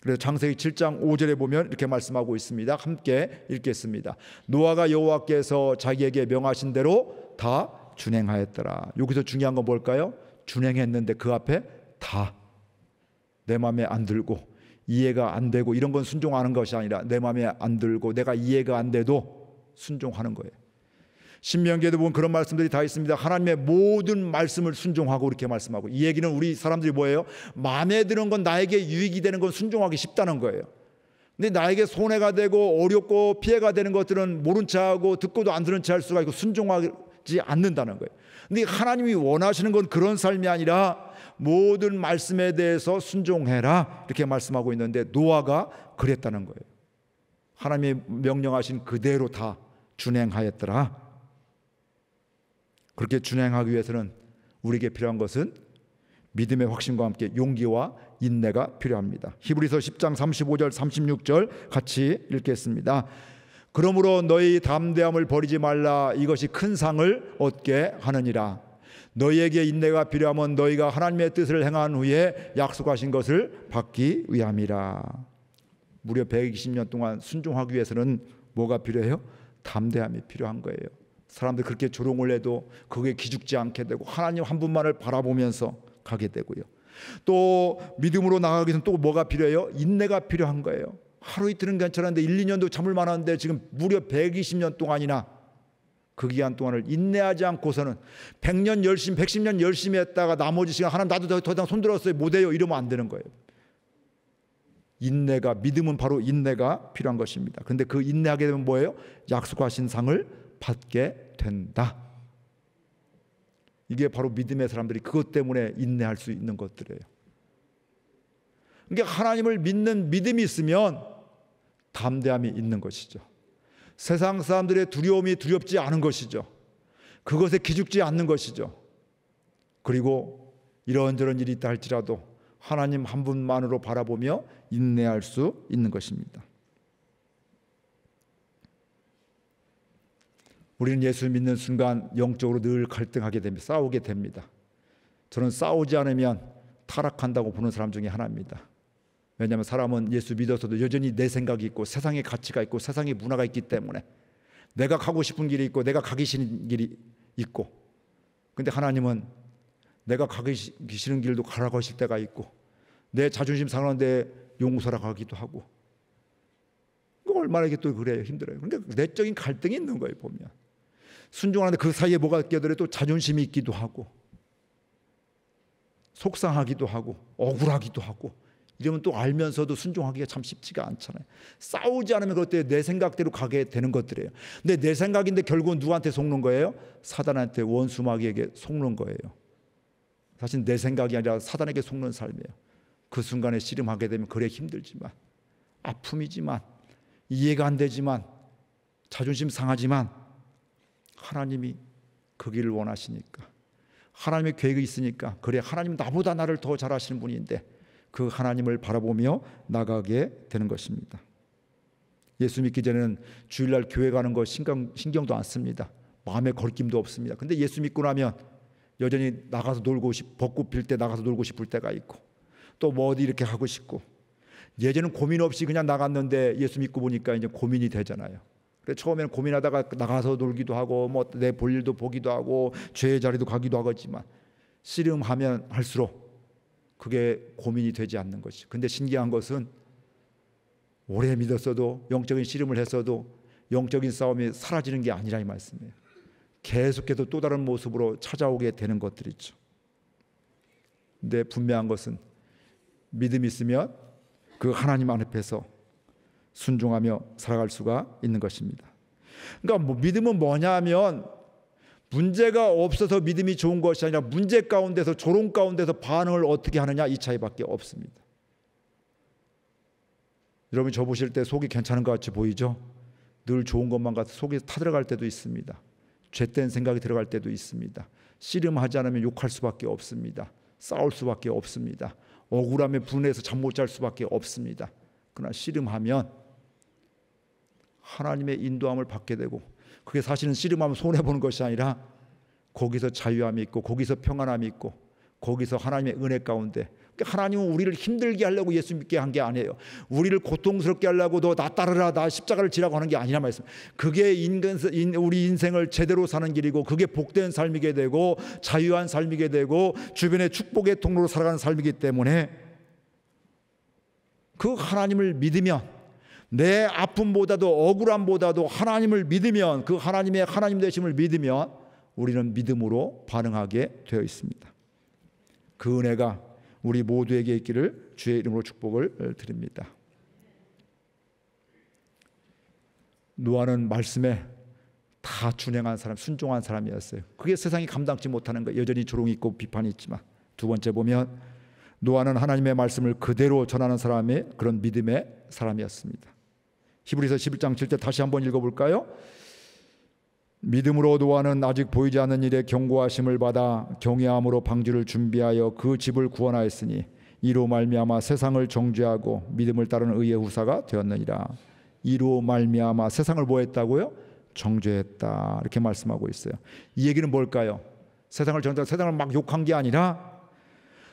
그래서 창세기 7장 5절에 보면 이렇게 말씀하고 있습니다. 함께 읽겠습니다. 노아가 여호와께서 자기에게 명하신 대로 다 준행하였더라. 여기서 중요한 건 뭘까요? 준행했는데 그 앞에 다, 내 마음에 안 들고 이해가 안 되고 이런 건 순종하는 것이 아니라, 내 마음에 안 들고 내가 이해가 안 돼도 순종하는 거예요. 신명기에도 보면 그런 말씀들이 다 있습니다. 하나님의 모든 말씀을 순종하고, 이렇게 말씀하고. 이 얘기는 우리 사람들이 뭐예요? 마음에 드는 건, 나에게 유익이 되는 건 순종하기 쉽다는 거예요. 근데 나에게 손해가 되고 어렵고 피해가 되는 것들은 모른 척하고 듣고도 안 들은 척 할 수가 있고 순종하지 않는다는 거예요. 근데 하나님이 원하시는 건 그런 삶이 아니라 모든 말씀에 대해서 순종해라, 이렇게 말씀하고 있는데, 노아가 그랬다는 거예요. 하나님이 명령하신 그대로 다 준행하였더라. 그렇게 준행하기 위해서는 우리에게 필요한 것은 믿음의 확신과 함께 용기와 인내가 필요합니다. 히브리서 10장 35절 36절 같이 읽겠습니다. 그러므로 너희 담대함을 버리지 말라. 이것이 큰 상을 얻게 하느니라. 너희에게 인내가 필요하면 너희가 하나님의 뜻을 행한 후에 약속하신 것을 받기 위함이라. 무려 120년 동안 순종하기 위해서는 뭐가 필요해요? 담대함이 필요한 거예요. 사람들 그렇게 조롱을 해도 그게 기죽지 않게 되고, 하나님 한 분만을 바라보면서 가게 되고요. 또 믿음으로 나가기 위해서는 또 뭐가 필요해요? 인내가 필요한 거예요. 하루 이틀은 괜찮은데 1, 2년도 참을 만한데 지금 무려 120년 동안이나 그 기간 동안을 인내하지 않고서는 100년 열심히, 110년 열심히 했다가 나머지 시간 하나님 나도 더 이상 손들었어요 못해요, 이러면 안 되는 거예요. 인내가, 믿음은 바로 인내가 필요한 것입니다. 그런데 그 인내하게 되면 뭐예요? 약속하신 상을 받게 된다. 이게 바로 믿음의 사람들이 그것 때문에 인내할 수 있는 것들이에요. 그러니까 하나님을 믿는 믿음이 있으면 담대함이 있는 것이죠. 세상 사람들의 두려움이 두렵지 않은 것이죠. 그것에 기죽지 않는 것이죠. 그리고 이런저런 일이 있다 할지라도 하나님 한 분만으로 바라보며 인내할 수 있는 것입니다. 우리는 예수 믿는 순간 영적으로 늘 갈등하게 됩니다. 싸우게 됩니다. 저는 싸우지 않으면 타락한다고 보는 사람 중에 하나입니다. 왜냐하면 사람은 예수 믿어서도 여전히 내 생각이 있고 세상의 가치가 있고 세상의 문화가 있기 때문에, 내가 가고 싶은 길이 있고 내가 가기 싫은 길이 있고, 근데 하나님은 내가 가기 싫은 길도 가라고 하실 때가 있고, 내 자존심 상하는데 용서라고 하기도 하고, 얼마나 이게 또 그래요. 힘들어요. 그러니까 내적인 갈등이 있는 거예요. 보면 순종하는데 그 사이에 뭐가 끼어들어요? 또 자존심이 있기도 하고, 속상하기도 하고, 억울하기도 하고, 이러면 또 알면서도 순종하기가 참 쉽지가 않잖아요. 싸우지 않으면 그때 내 생각대로 가게 되는 것들이에요. 근데 내 생각인데 결국은 누구한테 속는 거예요? 사단한테, 원수 마귀에게 속는 거예요. 사실 내 생각이 아니라 사단에게 속는 삶이에요. 그 순간에 씨름하게 되면 그래 힘들지만, 아픔이지만, 이해가 안 되지만, 자존심 상하지만, 하나님이 그 길을 원하시니까, 하나님의 계획이 있으니까, 그래 하나님 나보다 나를 더 잘 아시는 분인데 그 하나님을 바라보며 나가게 되는 것입니다. 예수 믿기 전에는 주일날 교회 가는 거 신경도 안 씁니다. 마음에 걸림도 없습니다. 근데 예수 믿고 나면 여전히 나가서 놀고 벚꽃 필 때 나가서 놀고 싶을 때가 있고, 또 뭐 어디 이렇게 하고 싶고, 예전엔 고민 없이 그냥 나갔는데 예수 믿고 보니까 이제 고민이 되잖아요. 그래서 처음에는 고민하다가 나가서 놀기도 하고 뭐 내 볼 일도 보기도 하고 죄의 자리도 가기도 하겠지만, 씨름하면 할수록 그게 고민이 되지 않는 것이죠. 근데 신기한 것은 오래 믿었어도, 영적인 씨름을 했어도 영적인 싸움이 사라지는 게 아니라 이 말씀이에요. 계속해서 또 다른 모습으로 찾아오게 되는 것들이죠. 근데 분명한 것은 믿음이 있으면 그 하나님 앞에서 순종하며 살아갈 수가 있는 것입니다. 그러니까 믿음은 뭐냐면, 문제가 없어서 믿음이 좋은 것이 아니라 문제 가운데서, 조롱 가운데서 반응을 어떻게 하느냐, 이 차이밖에 없습니다. 여러분 저 보실 때 속이 괜찮은 것 같이 보이죠? 늘 좋은 것만 같아 속이 타들어갈 때도 있습니다. 죄된 생각이 들어갈 때도 있습니다. 씨름하지 않으면 욕할 수밖에 없습니다. 싸울 수밖에 없습니다. 억울함에 분해해서 잠 못 잘 수밖에 없습니다. 그러나 씨름하면 하나님의 인도함을 받게 되고, 그게 사실은 씨름하면 손해보는 것이 아니라 거기서 자유함이 있고, 거기서 평안함이 있고, 거기서 하나님의 은혜 가운데, 하나님은 우리를 힘들게 하려고 예수 믿게 한 게 아니에요. 우리를 고통스럽게 하려고 너 나 따르라, 나 십자가를 지라고 하는 게 아니라 말씀. 그게 우리 인생을 제대로 사는 길이고, 그게 복된 삶이게 되고 자유한 삶이게 되고 주변의 축복의 통로로 살아가는 삶이기 때문에, 그 하나님을 믿으면, 내 아픔보다도 억울함보다도 하나님을 믿으면, 그 하나님의 하나님 되심을 믿으면 우리는 믿음으로 반응하게 되어 있습니다. 그 은혜가 우리 모두에게 있기를 주의 이름으로 축복을 드립니다. 노아는 말씀에 다 준행한 사람, 순종한 사람이었어요. 그게 세상이 감당치 못하는 거예요. 여전히 조롱이 있고 비판이 있지만. 두 번째 보면 노아는 하나님의 말씀을 그대로 전하는 사람의 그런 믿음의 사람이었습니다. 히브리서 11장 7절 다시 한번 읽어볼까요? 믿음으로 노아는 아직 보이지 않는 일에 경고하심을 받아 경외함으로 방주를 준비하여 그 집을 구원하였으니 이로 말미암아 세상을 정죄하고 믿음을 따르는 의의 후사가 되었느니라. 이로 말미암아 세상을 뭐 했다고요? 정죄했다. 이렇게 말씀하고 있어요. 이 얘기는 뭘까요? 세상을 정죄하고 세상을 막 욕한 게 아니라,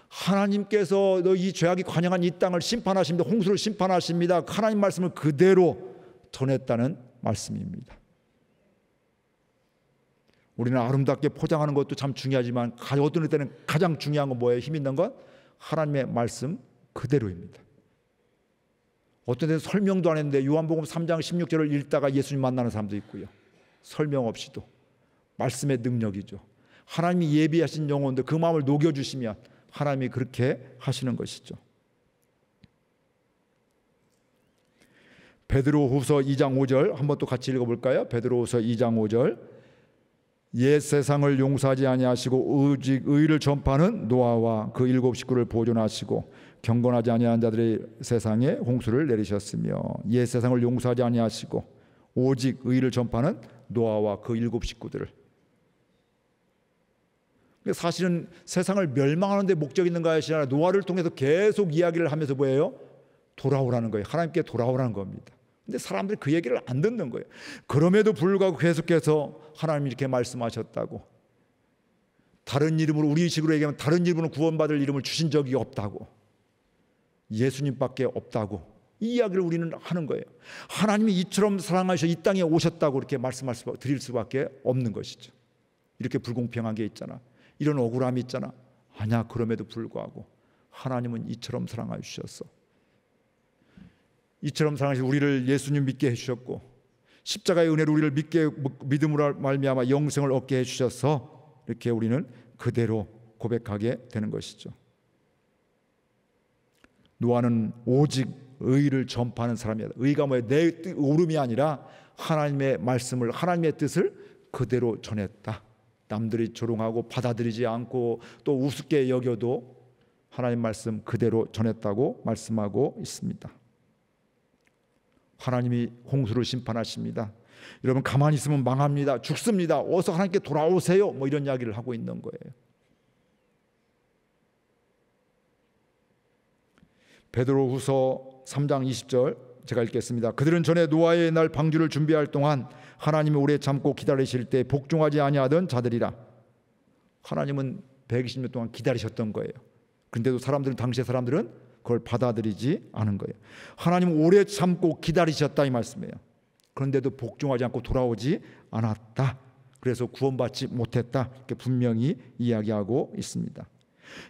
하나님께서 너 이 죄악이 관영한 이 땅을 심판하십니다. 홍수를 심판하십니다. 하나님 말씀을 그대로 전했다는 말씀입니다. 우리는 아름답게 포장하는 것도 참 중요하지만 어떤 때는 가장 중요한 건 뭐예요? 힘 있는 건 하나님의 말씀 그대로입니다. 어떤 때는 설명도 안 했는데 요한복음 3장 16절을 읽다가 예수님 만나는 사람도 있고요. 설명 없이도 말씀의 능력이죠. 하나님이 예비하신 영혼들, 그 마음을 녹여주시면 하나님이 그렇게 하시는 것이죠. 베드로후서 2장 5절 한번 또 같이 읽어볼까요? 베드로후서 2장 5절 옛 세상을 용서하지 아니하시고 오직 의를 전파하는 노아와 그 7 식구를 보존하시고 경건하지 아니한 자들의 세상에 홍수를 내리셨으며, 옛 세상을 용서하지 아니하시고 오직 의를 전파하는 노아와 그 7 식구들을. 사실은 세상을 멸망하는 데 목적이 있는 것이 아니라 노아를 통해서 계속 이야기를 하면서 뭐예요? 돌아오라는 거예요. 하나님께 돌아오라는 겁니다. 근데 사람들이 그 얘기를 안 듣는 거예요. 그럼에도 불구하고 계속해서 하나님이 이렇게 말씀하셨다고, 다른 이름으로, 우리 식으로 얘기하면 다른 이름으로 구원받을 이름을 주신 적이 없다고, 예수님밖에 없다고, 이 이야기를 우리는 하는 거예요. 하나님이 이처럼 사랑하셔 이 땅에 오셨다고 이렇게 드릴 수밖에 없는 것이죠. 이렇게 불공평한 게 있잖아, 이런 억울함이 있잖아. 아니야, 그럼에도 불구하고 하나님은 이처럼 사랑하여 주셨어. 이처럼 사랑하셔서 우리를 예수님 믿게 해주셨고, 십자가의 은혜로 우리를 믿음으로 말미암아 영생을 얻게 해주셔서 이렇게 우리는 그대로 고백하게 되는 것이죠. 노아는 오직 의를 전파하는 사람이야. 의가 뭐예요? 내 오름이 아니라 하나님의 말씀을, 하나님의 뜻을 그대로 전했다. 남들이 조롱하고 받아들이지 않고 또 우습게 여겨도 하나님 말씀 그대로 전했다고 말씀하고 있습니다. 하나님이 홍수를 심판하십니다. 여러분 가만히 있으면 망합니다. 죽습니다. 어서 하나님께 돌아오세요. 뭐 이런 이야기를 하고 있는 거예요. 베드로후서 3장 20절 제가 읽겠습니다. 그들은 전에 노아의 날 방주를 준비할 동안 하나님이 오래 참고 기다리실 때 복종하지 아니하던 자들이라. 하나님은 120년 동안 기다리셨던 거예요. 그런데도 당시의 사람들은 그걸 받아들이지 않은 거예요. 하나님은 오래 참고 기다리셨다 이 말씀이에요. 그런데도 복종하지 않고 돌아오지 않았다. 그래서 구원받지 못했다. 이렇게 분명히 이야기하고 있습니다.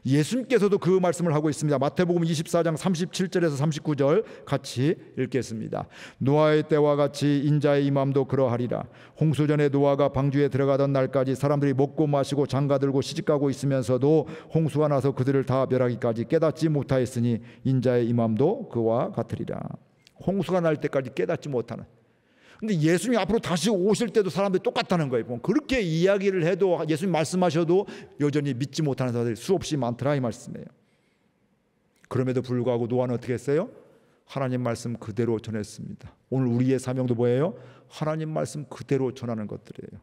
예수님께서도 그 말씀을 하고 있습니다. 마태복음 24장 37절에서 39절 같이 읽겠습니다. 노아의 때와 같이 인자의 임함도 그러하리라. 홍수전에 노아가 방주에 들어가던 날까지 사람들이 먹고 마시고 장가들고 시집가고 있으면서도 홍수가 나서 그들을 다 멸하기까지 깨닫지 못하였으니 인자의 임함도 그와 같으리라. 홍수가 날 때까지 깨닫지 못하는. 근데 예수님이 앞으로 다시 오실 때도 사람들이 똑같다는 거예요. 그렇게 이야기를 해도 예수님 말씀하셔도 여전히 믿지 못하는 사람들이 수없이 많더라 이 말씀이에요. 그럼에도 불구하고 노아는 어떻게 했어요? 하나님 말씀 그대로 전했습니다. 오늘 우리의 사명도 뭐예요? 하나님 말씀 그대로 전하는 것들이에요.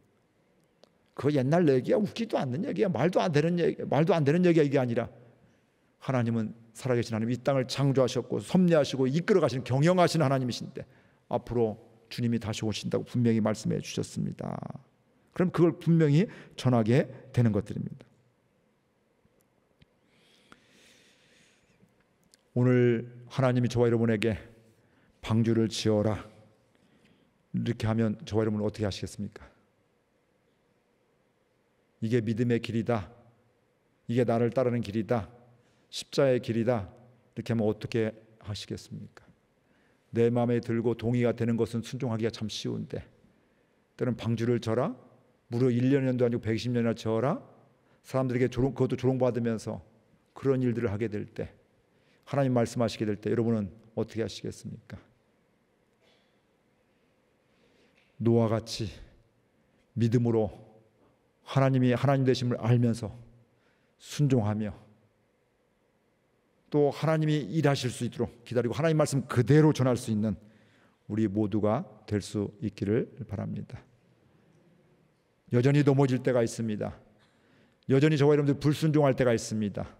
그거 옛날 얘기야. 웃기도 않는 얘기야. 말도 안 되는 얘기야. 이게 아니라 하나님은 살아계신 하나님, 이 땅을 창조하셨고 섭리하시고 이끌어가시는 경영하시는 하나님이신데 앞으로 주님이 다시 오신다고 분명히 말씀해 주셨습니다. 그럼 그걸 분명히 전하게 되는 것들입니다. 오늘 하나님이 저와 여러분에게 방주를 지어라 이렇게 하면 저와 여러분은 어떻게 하시겠습니까? 이게 믿음의 길이다, 이게 나를 따르는 길이다, 십자의 길이다 이렇게 하면 어떻게 하시겠습니까? 내 마음에 들고 동의가 되는 것은 순종하기가 참 쉬운데 때로는 방주를 져라, 무려 1년도 아니고 120년이나 지어라, 사람들에게 그것도 조롱받으면서 그런 일들을 하게 될 때, 하나님 말씀하시게 될 때 여러분은 어떻게 하시겠습니까? 노아와 같이 믿음으로 하나님이 하나님 되심을 알면서 순종하며 또 하나님이 일하실 수 있도록 기다리고 하나님 말씀 그대로 전할 수 있는 우리 모두가 될 수 있기를 바랍니다. 여전히 넘어질 때가 있습니다. 여전히 저와 여러분들 불순종할 때가 있습니다.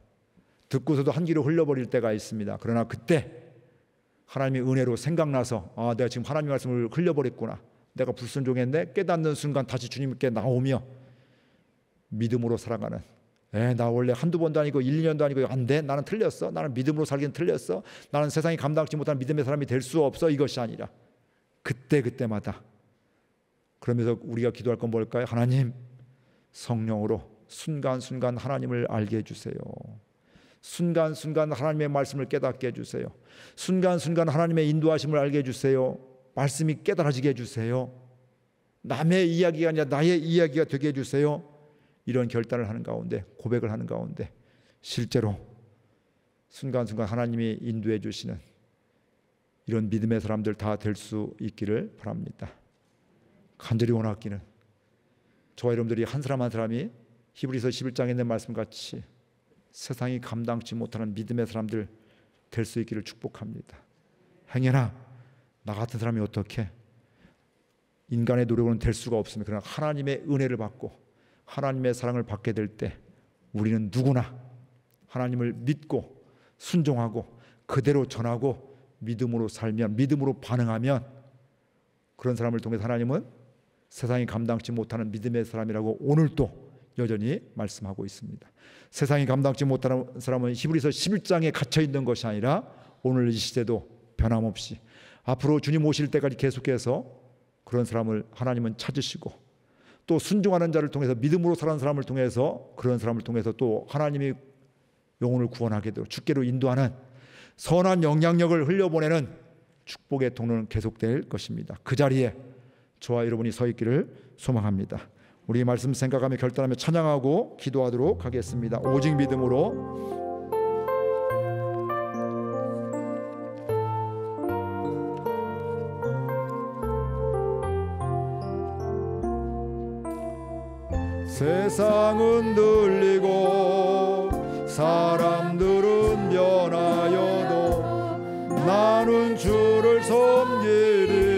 듣고서도 한 귀로 흘려버릴 때가 있습니다. 그러나 그때 하나님의 은혜로 생각나서 내가 지금 하나님 말씀을 흘려버렸구나, 내가 불순종했네 깨닫는 순간 다시 주님께 나오며 믿음으로 살아가는, 나 원래 한두 번도 아니고 1, 2년도 아니고 안 돼, 나는 틀렸어, 나는 믿음으로 살기는 틀렸어, 나는 세상이 감당하지 못하는 믿음의 사람이 될 수 없어, 이것이 아니라 그때마다 그러면서 우리가 기도할 건 뭘까요? 하나님, 성령으로 순간순간 하나님을 알게 해주세요. 순간순간 하나님의 말씀을 깨닫게 해주세요. 순간순간 하나님의 인도하심을 알게 해주세요. 말씀이 깨달아지게 해주세요. 남의 이야기가 아니라 나의 이야기가 되게 해주세요. 이런 결단을 하는 가운데, 고백을 하는 가운데 실제로 순간순간 하나님이 인도해 주시는 이런 믿음의 사람들 다 될 수 있기를 바랍니다. 간절히 원하기는 저와 여러분들이 한 사람 한 사람이 히브리서 11장에 있는 말씀같이 세상이 감당치 못하는 믿음의 사람들 될 수 있기를 축복합니다. 행여나 나 같은 사람이 어떻게 인간의 노력으로는 될 수가 없습니다. 그러나 하나님의 은혜를 받고 하나님의 사랑을 받게 될 때 우리는 누구나 하나님을 믿고 순종하고 그대로 전하고 믿음으로 살면, 믿음으로 반응하면 그런 사람을 통해서 하나님은 세상이 감당치 못하는 믿음의 사람이라고 오늘도 여전히 말씀하고 있습니다. 세상이 감당치 못하는 사람은 히브리서 11장에 갇혀 있는 것이 아니라 오늘 이 시대도 변함없이 앞으로 주님 오실 때까지 계속해서 그런 사람을 하나님은 찾으시고 또 순종하는 자를 통해서 믿음으로 살아가는 사람을 통해서 그런 사람을 통해서 또 하나님이 영혼을 구원하게 되고 주께로 인도하는 선한 영향력을 흘려보내는 축복의 통로는 계속될 것입니다. 그 자리에 저와 여러분이 서 있기를 소망합니다. 우리 말씀 생각하며 결단하며 찬양하고 기도하도록 하겠습니다. 오직 믿음으로. 세상은 들리고 사람들은 변하여도 나는 주를 섬기리.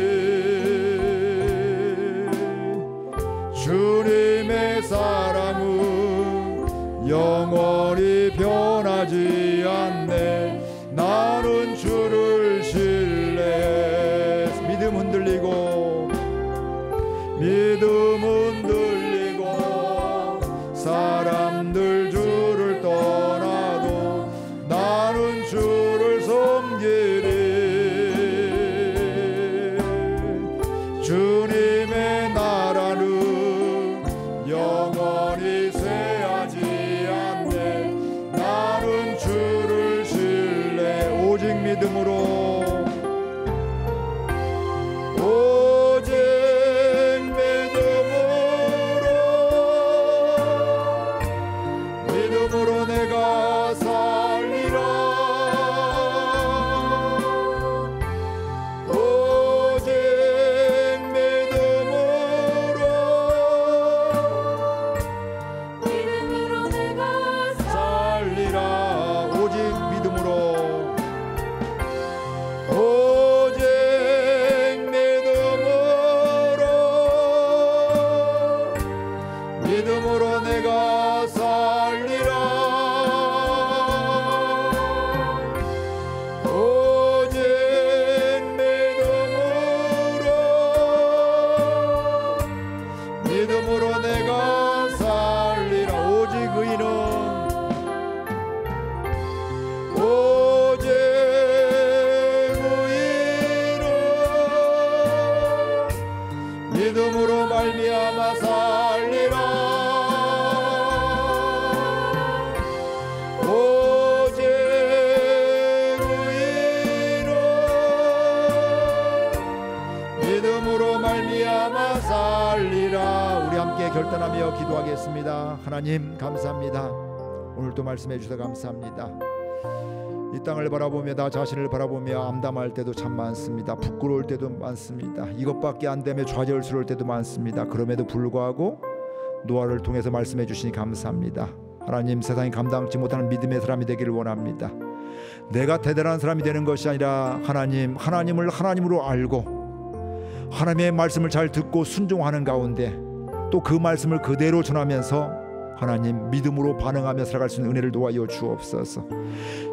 영원히 변하지 않네. 나는 주를 신뢰. 믿음 흔들리고 사람들 주를 떠나도 나는 주를 섬기리. 주님의 나라는 영원히 쇠하지 않네. 나는 주를 신뢰. 오직 믿음으로 내가 살리라. 오직 믿음으로 내가 살리라. 오직 믿음으로 오직 믿음으로 내가 살리라. 믿음으로 내가 살리라. 오직 의인은 오직 의인은 믿음으로 말미암아 살리라. 오직 의인은 믿음으로 말미암아 살리라. 우리 함께 결단하며 기도하겠습니다. 하나님 감사합니다. 오늘도 말씀해 주셔서 감사합니다. 이 땅을 바라보며 나 자신을 바라보며 암담할 때도 참 많습니다. 부끄러울 때도 많습니다. 이것밖에 안 되며 좌절스러울 때도 많습니다. 그럼에도 불구하고 노아를 통해서 말씀해 주시니 감사합니다. 하나님, 세상이 감당치 못하는 믿음의 사람이 되기를 원합니다. 내가 대단한 사람이 되는 것이 아니라 하나님을 하나님으로 알고 하나님의 말씀을 잘 듣고 순종하는 가운데 또 그 말씀을 그대로 전하면서 하나님 믿음으로 반응하며 살아갈 수 있는 은혜를 도와여 주옵소서.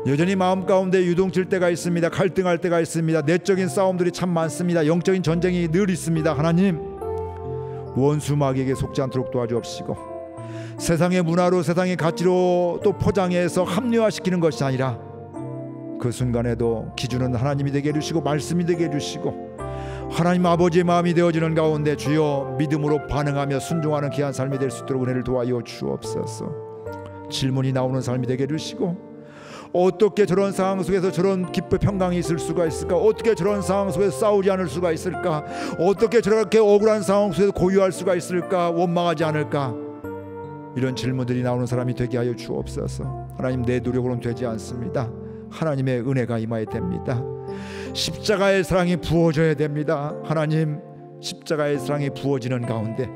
여전히 마음 가운데 유동칠 때가 있습니다. 갈등할 때가 있습니다. 내적인 싸움들이 참 많습니다. 영적인 전쟁이 늘 있습니다. 하나님, 원수 마귀에게 속지 않도록 도와주옵시고 세상의 문화로 세상의 가치로 또 포장해서 합리화시키는 것이 아니라 그 순간에도 기준은 하나님이 되게 해주시고 말씀이 되게 해주시고 하나님 아버지의 마음이 되어지는 가운데 주여 믿음으로 반응하며 순종하는 귀한 삶이 될 수 있도록 은혜를 도와여 주옵소서. 질문이 나오는 삶이 되게 해주시고 어떻게 저런 상황 속에서 저런 기쁨 평강이 있을 수가 있을까? 어떻게 저런 상황 속에서 싸우지 않을 수가 있을까? 어떻게 저렇게 억울한 상황 속에서 고유할 수가 있을까? 원망하지 않을까? 이런 질문들이 나오는 사람이 되게 하여 주옵소서. 하나님, 내 노력으로는 되지 않습니다. 하나님의 은혜가 임하여야 됩니다. 십자가의 사랑이 부어져야 됩니다. 하나님, 십자가의 사랑이 부어지는 가운데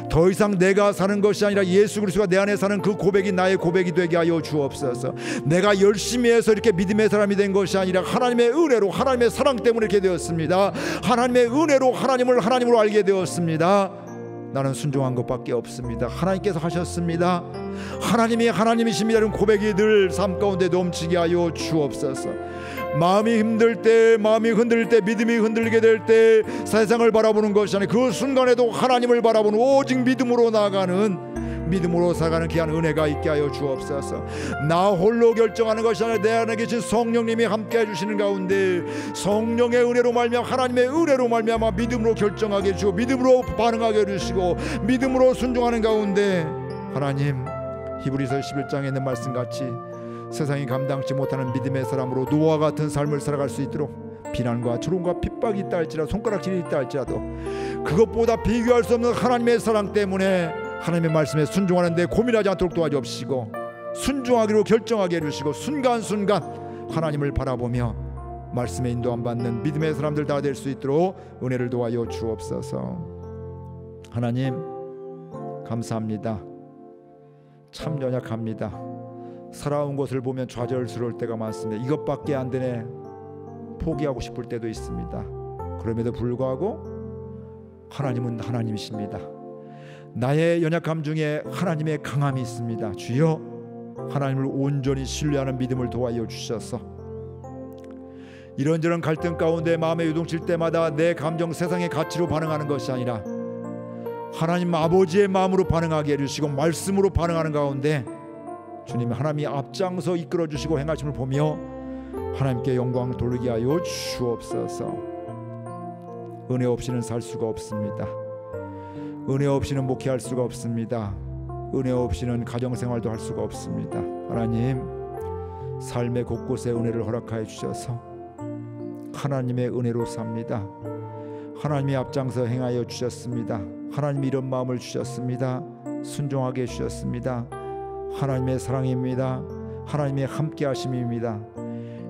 더 이상 내가 사는 것이 아니라 예수 그리스도가 내 안에 사는 그 고백이 나의 고백이 되게 하여 주옵소서. 내가 열심히 해서 이렇게 믿음의 사람이 된 것이 아니라 하나님의 은혜로, 하나님의 사랑 때문에 이렇게 되었습니다. 하나님의 은혜로 하나님을 하나님으로 알게 되었습니다. 나는 순종한 것밖에 없습니다. 하나님께서 하셨습니다. 하나님이 하나님이십니다. 이런 고백이 늘 삶 가운데 넘치게 하여 주옵소서. 마음이 힘들 때, 마음이 흔들릴 때, 믿음이 흔들리게 될 때 세상을 바라보는 것이 아니라 그 순간에도 하나님을 바라보는 오직 믿음으로 나아가는, 믿음으로 살아가는 귀한 은혜가 있게 하여 주옵소서. 나 홀로 결정하는 것이 아니라 내 안에 계신 성령님이 함께 해주시는 가운데 성령의 은혜로 말미암아, 하나님의 은혜로 말미암아 믿음으로 결정하게 해주시고 믿음으로 반응하게 해주시고 믿음으로 순종하는 가운데 하나님, 히브리서 11장에 있는 말씀같이 세상이 감당치 못하는 믿음의 사람으로 노아 같은 삶을 살아갈 수 있도록 비난과 조롱과 핍박이 있다 할지라도, 손가락질이 있다 할지라도 그것보다 비교할 수 없는 하나님의 사랑 때문에 하나님의 말씀에 순종하는 데 고민하지 않도록 도와주옵시고 순종하기로 결정하게 해주시고 순간순간 하나님을 바라보며 말씀에 인도함 받는 믿음의 사람들 다 될 수 있도록 은혜를 도와여 주옵소서. 하나님 감사합니다. 참 연약합니다. 살아온 것을 보면 좌절스러울 때가 많습니다. 이것밖에 안 되네, 포기하고 싶을 때도 있습니다. 그럼에도 불구하고 하나님은 하나님이십니다. 나의 연약함 중에 하나님의 강함이 있습니다. 주여, 하나님을 온전히 신뢰하는 믿음을 도와여 주셔서 이런저런 갈등 가운데 마음에 요동칠 때마다 내 감정 세상의 가치로 반응하는 것이 아니라 하나님 아버지의 마음으로 반응하게 해주시고 말씀으로 반응하는 가운데 주님 하나님이 앞장서 이끌어 주시고 행하심을 보며 하나님께 영광 돌리게 하여 주옵소서. 은혜 없이는 살 수가 없습니다. 은혜 없이는 목회할 수가 없습니다. 은혜 없이는 가정생활도 할 수가 없습니다. 하나님 삶의 곳곳에 은혜를 허락하여 주셔서 하나님의 은혜로 삽니다. 하나님이 앞장서 행하여 주셨습니다. 하나님이 이런 마음을 주셨습니다. 순종하게 해주셨습니다. 하나님의 사랑입니다. 하나님의 함께 하심입니다.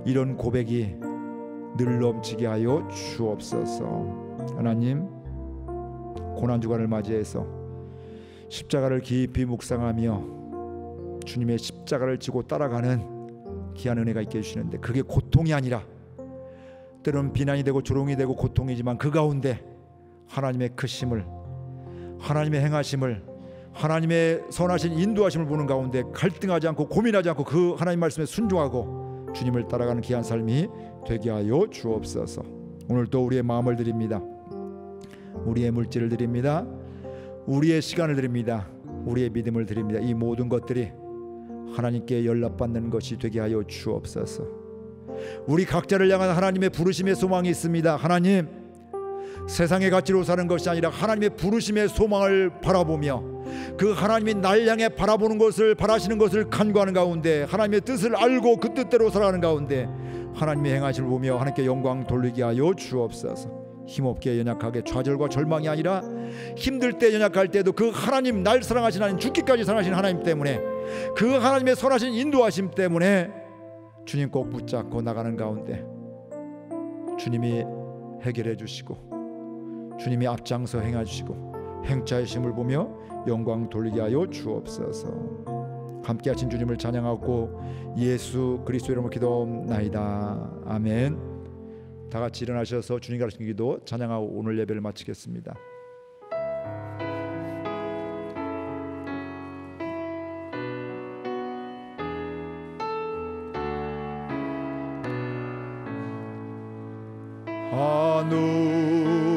이런 고백이 늘 넘치게 하여 주옵소서. 하나님 고난주간을 맞이해서 십자가를 깊이 묵상하며 주님의 십자가를 지고 따라가는 귀한 은혜가 있게 해주시는데 그게 고통이 아니라 때로는 비난이 되고 조롱이 되고 고통이지만 그 가운데 하나님의 크심을 하나님의 행하심을 하나님의 선하신 인도하심을 보는 가운데 갈등하지 않고 고민하지 않고 그 하나님 말씀에 순종하고 주님을 따라가는 귀한 삶이 되게 하여 주옵소서. 오늘 또 우리의 마음을 드립니다. 우리의 물질을 드립니다. 우리의 시간을 드립니다. 우리의 믿음을 드립니다. 이 모든 것들이 하나님께 연락받는 것이 되게 하여 주옵소서. 우리 각자를 향한 하나님의 부르심의 소망이 있습니다. 하나님 세상의 가치로 사는 것이 아니라 하나님의 부르심의 소망을 바라보며 그 하나님이 날 향해 바라보는 것을 바라시는 것을 간구하는 가운데 하나님의 뜻을 알고 그 뜻대로 살아가는 가운데 하나님의 행하심을 보며 하나님께 영광 돌리게 하여 주옵소서. 힘없게 연약하게 좌절과 절망이 아니라 힘들 때 연약할 때도 그 하나님 날 사랑하신 하나님 죽기까지 사랑하신 하나님 때문에 그 하나님의 선하신 인도하심 때문에 주님 꼭 붙잡고 나가는 가운데 주님이 해결해 주시고 주님이 앞장서 행해 주시고 행차의 힘을 보며 영광 돌리게 하여 주옵소서. 함께 하신 주님을 찬양하고 예수 그리스도 이름으로 기도하옵나이다. 아멘. 다 같이 일어나셔서 주님 가르친 기도 찬양하고 오늘 예배를 마치겠습니다. 하늘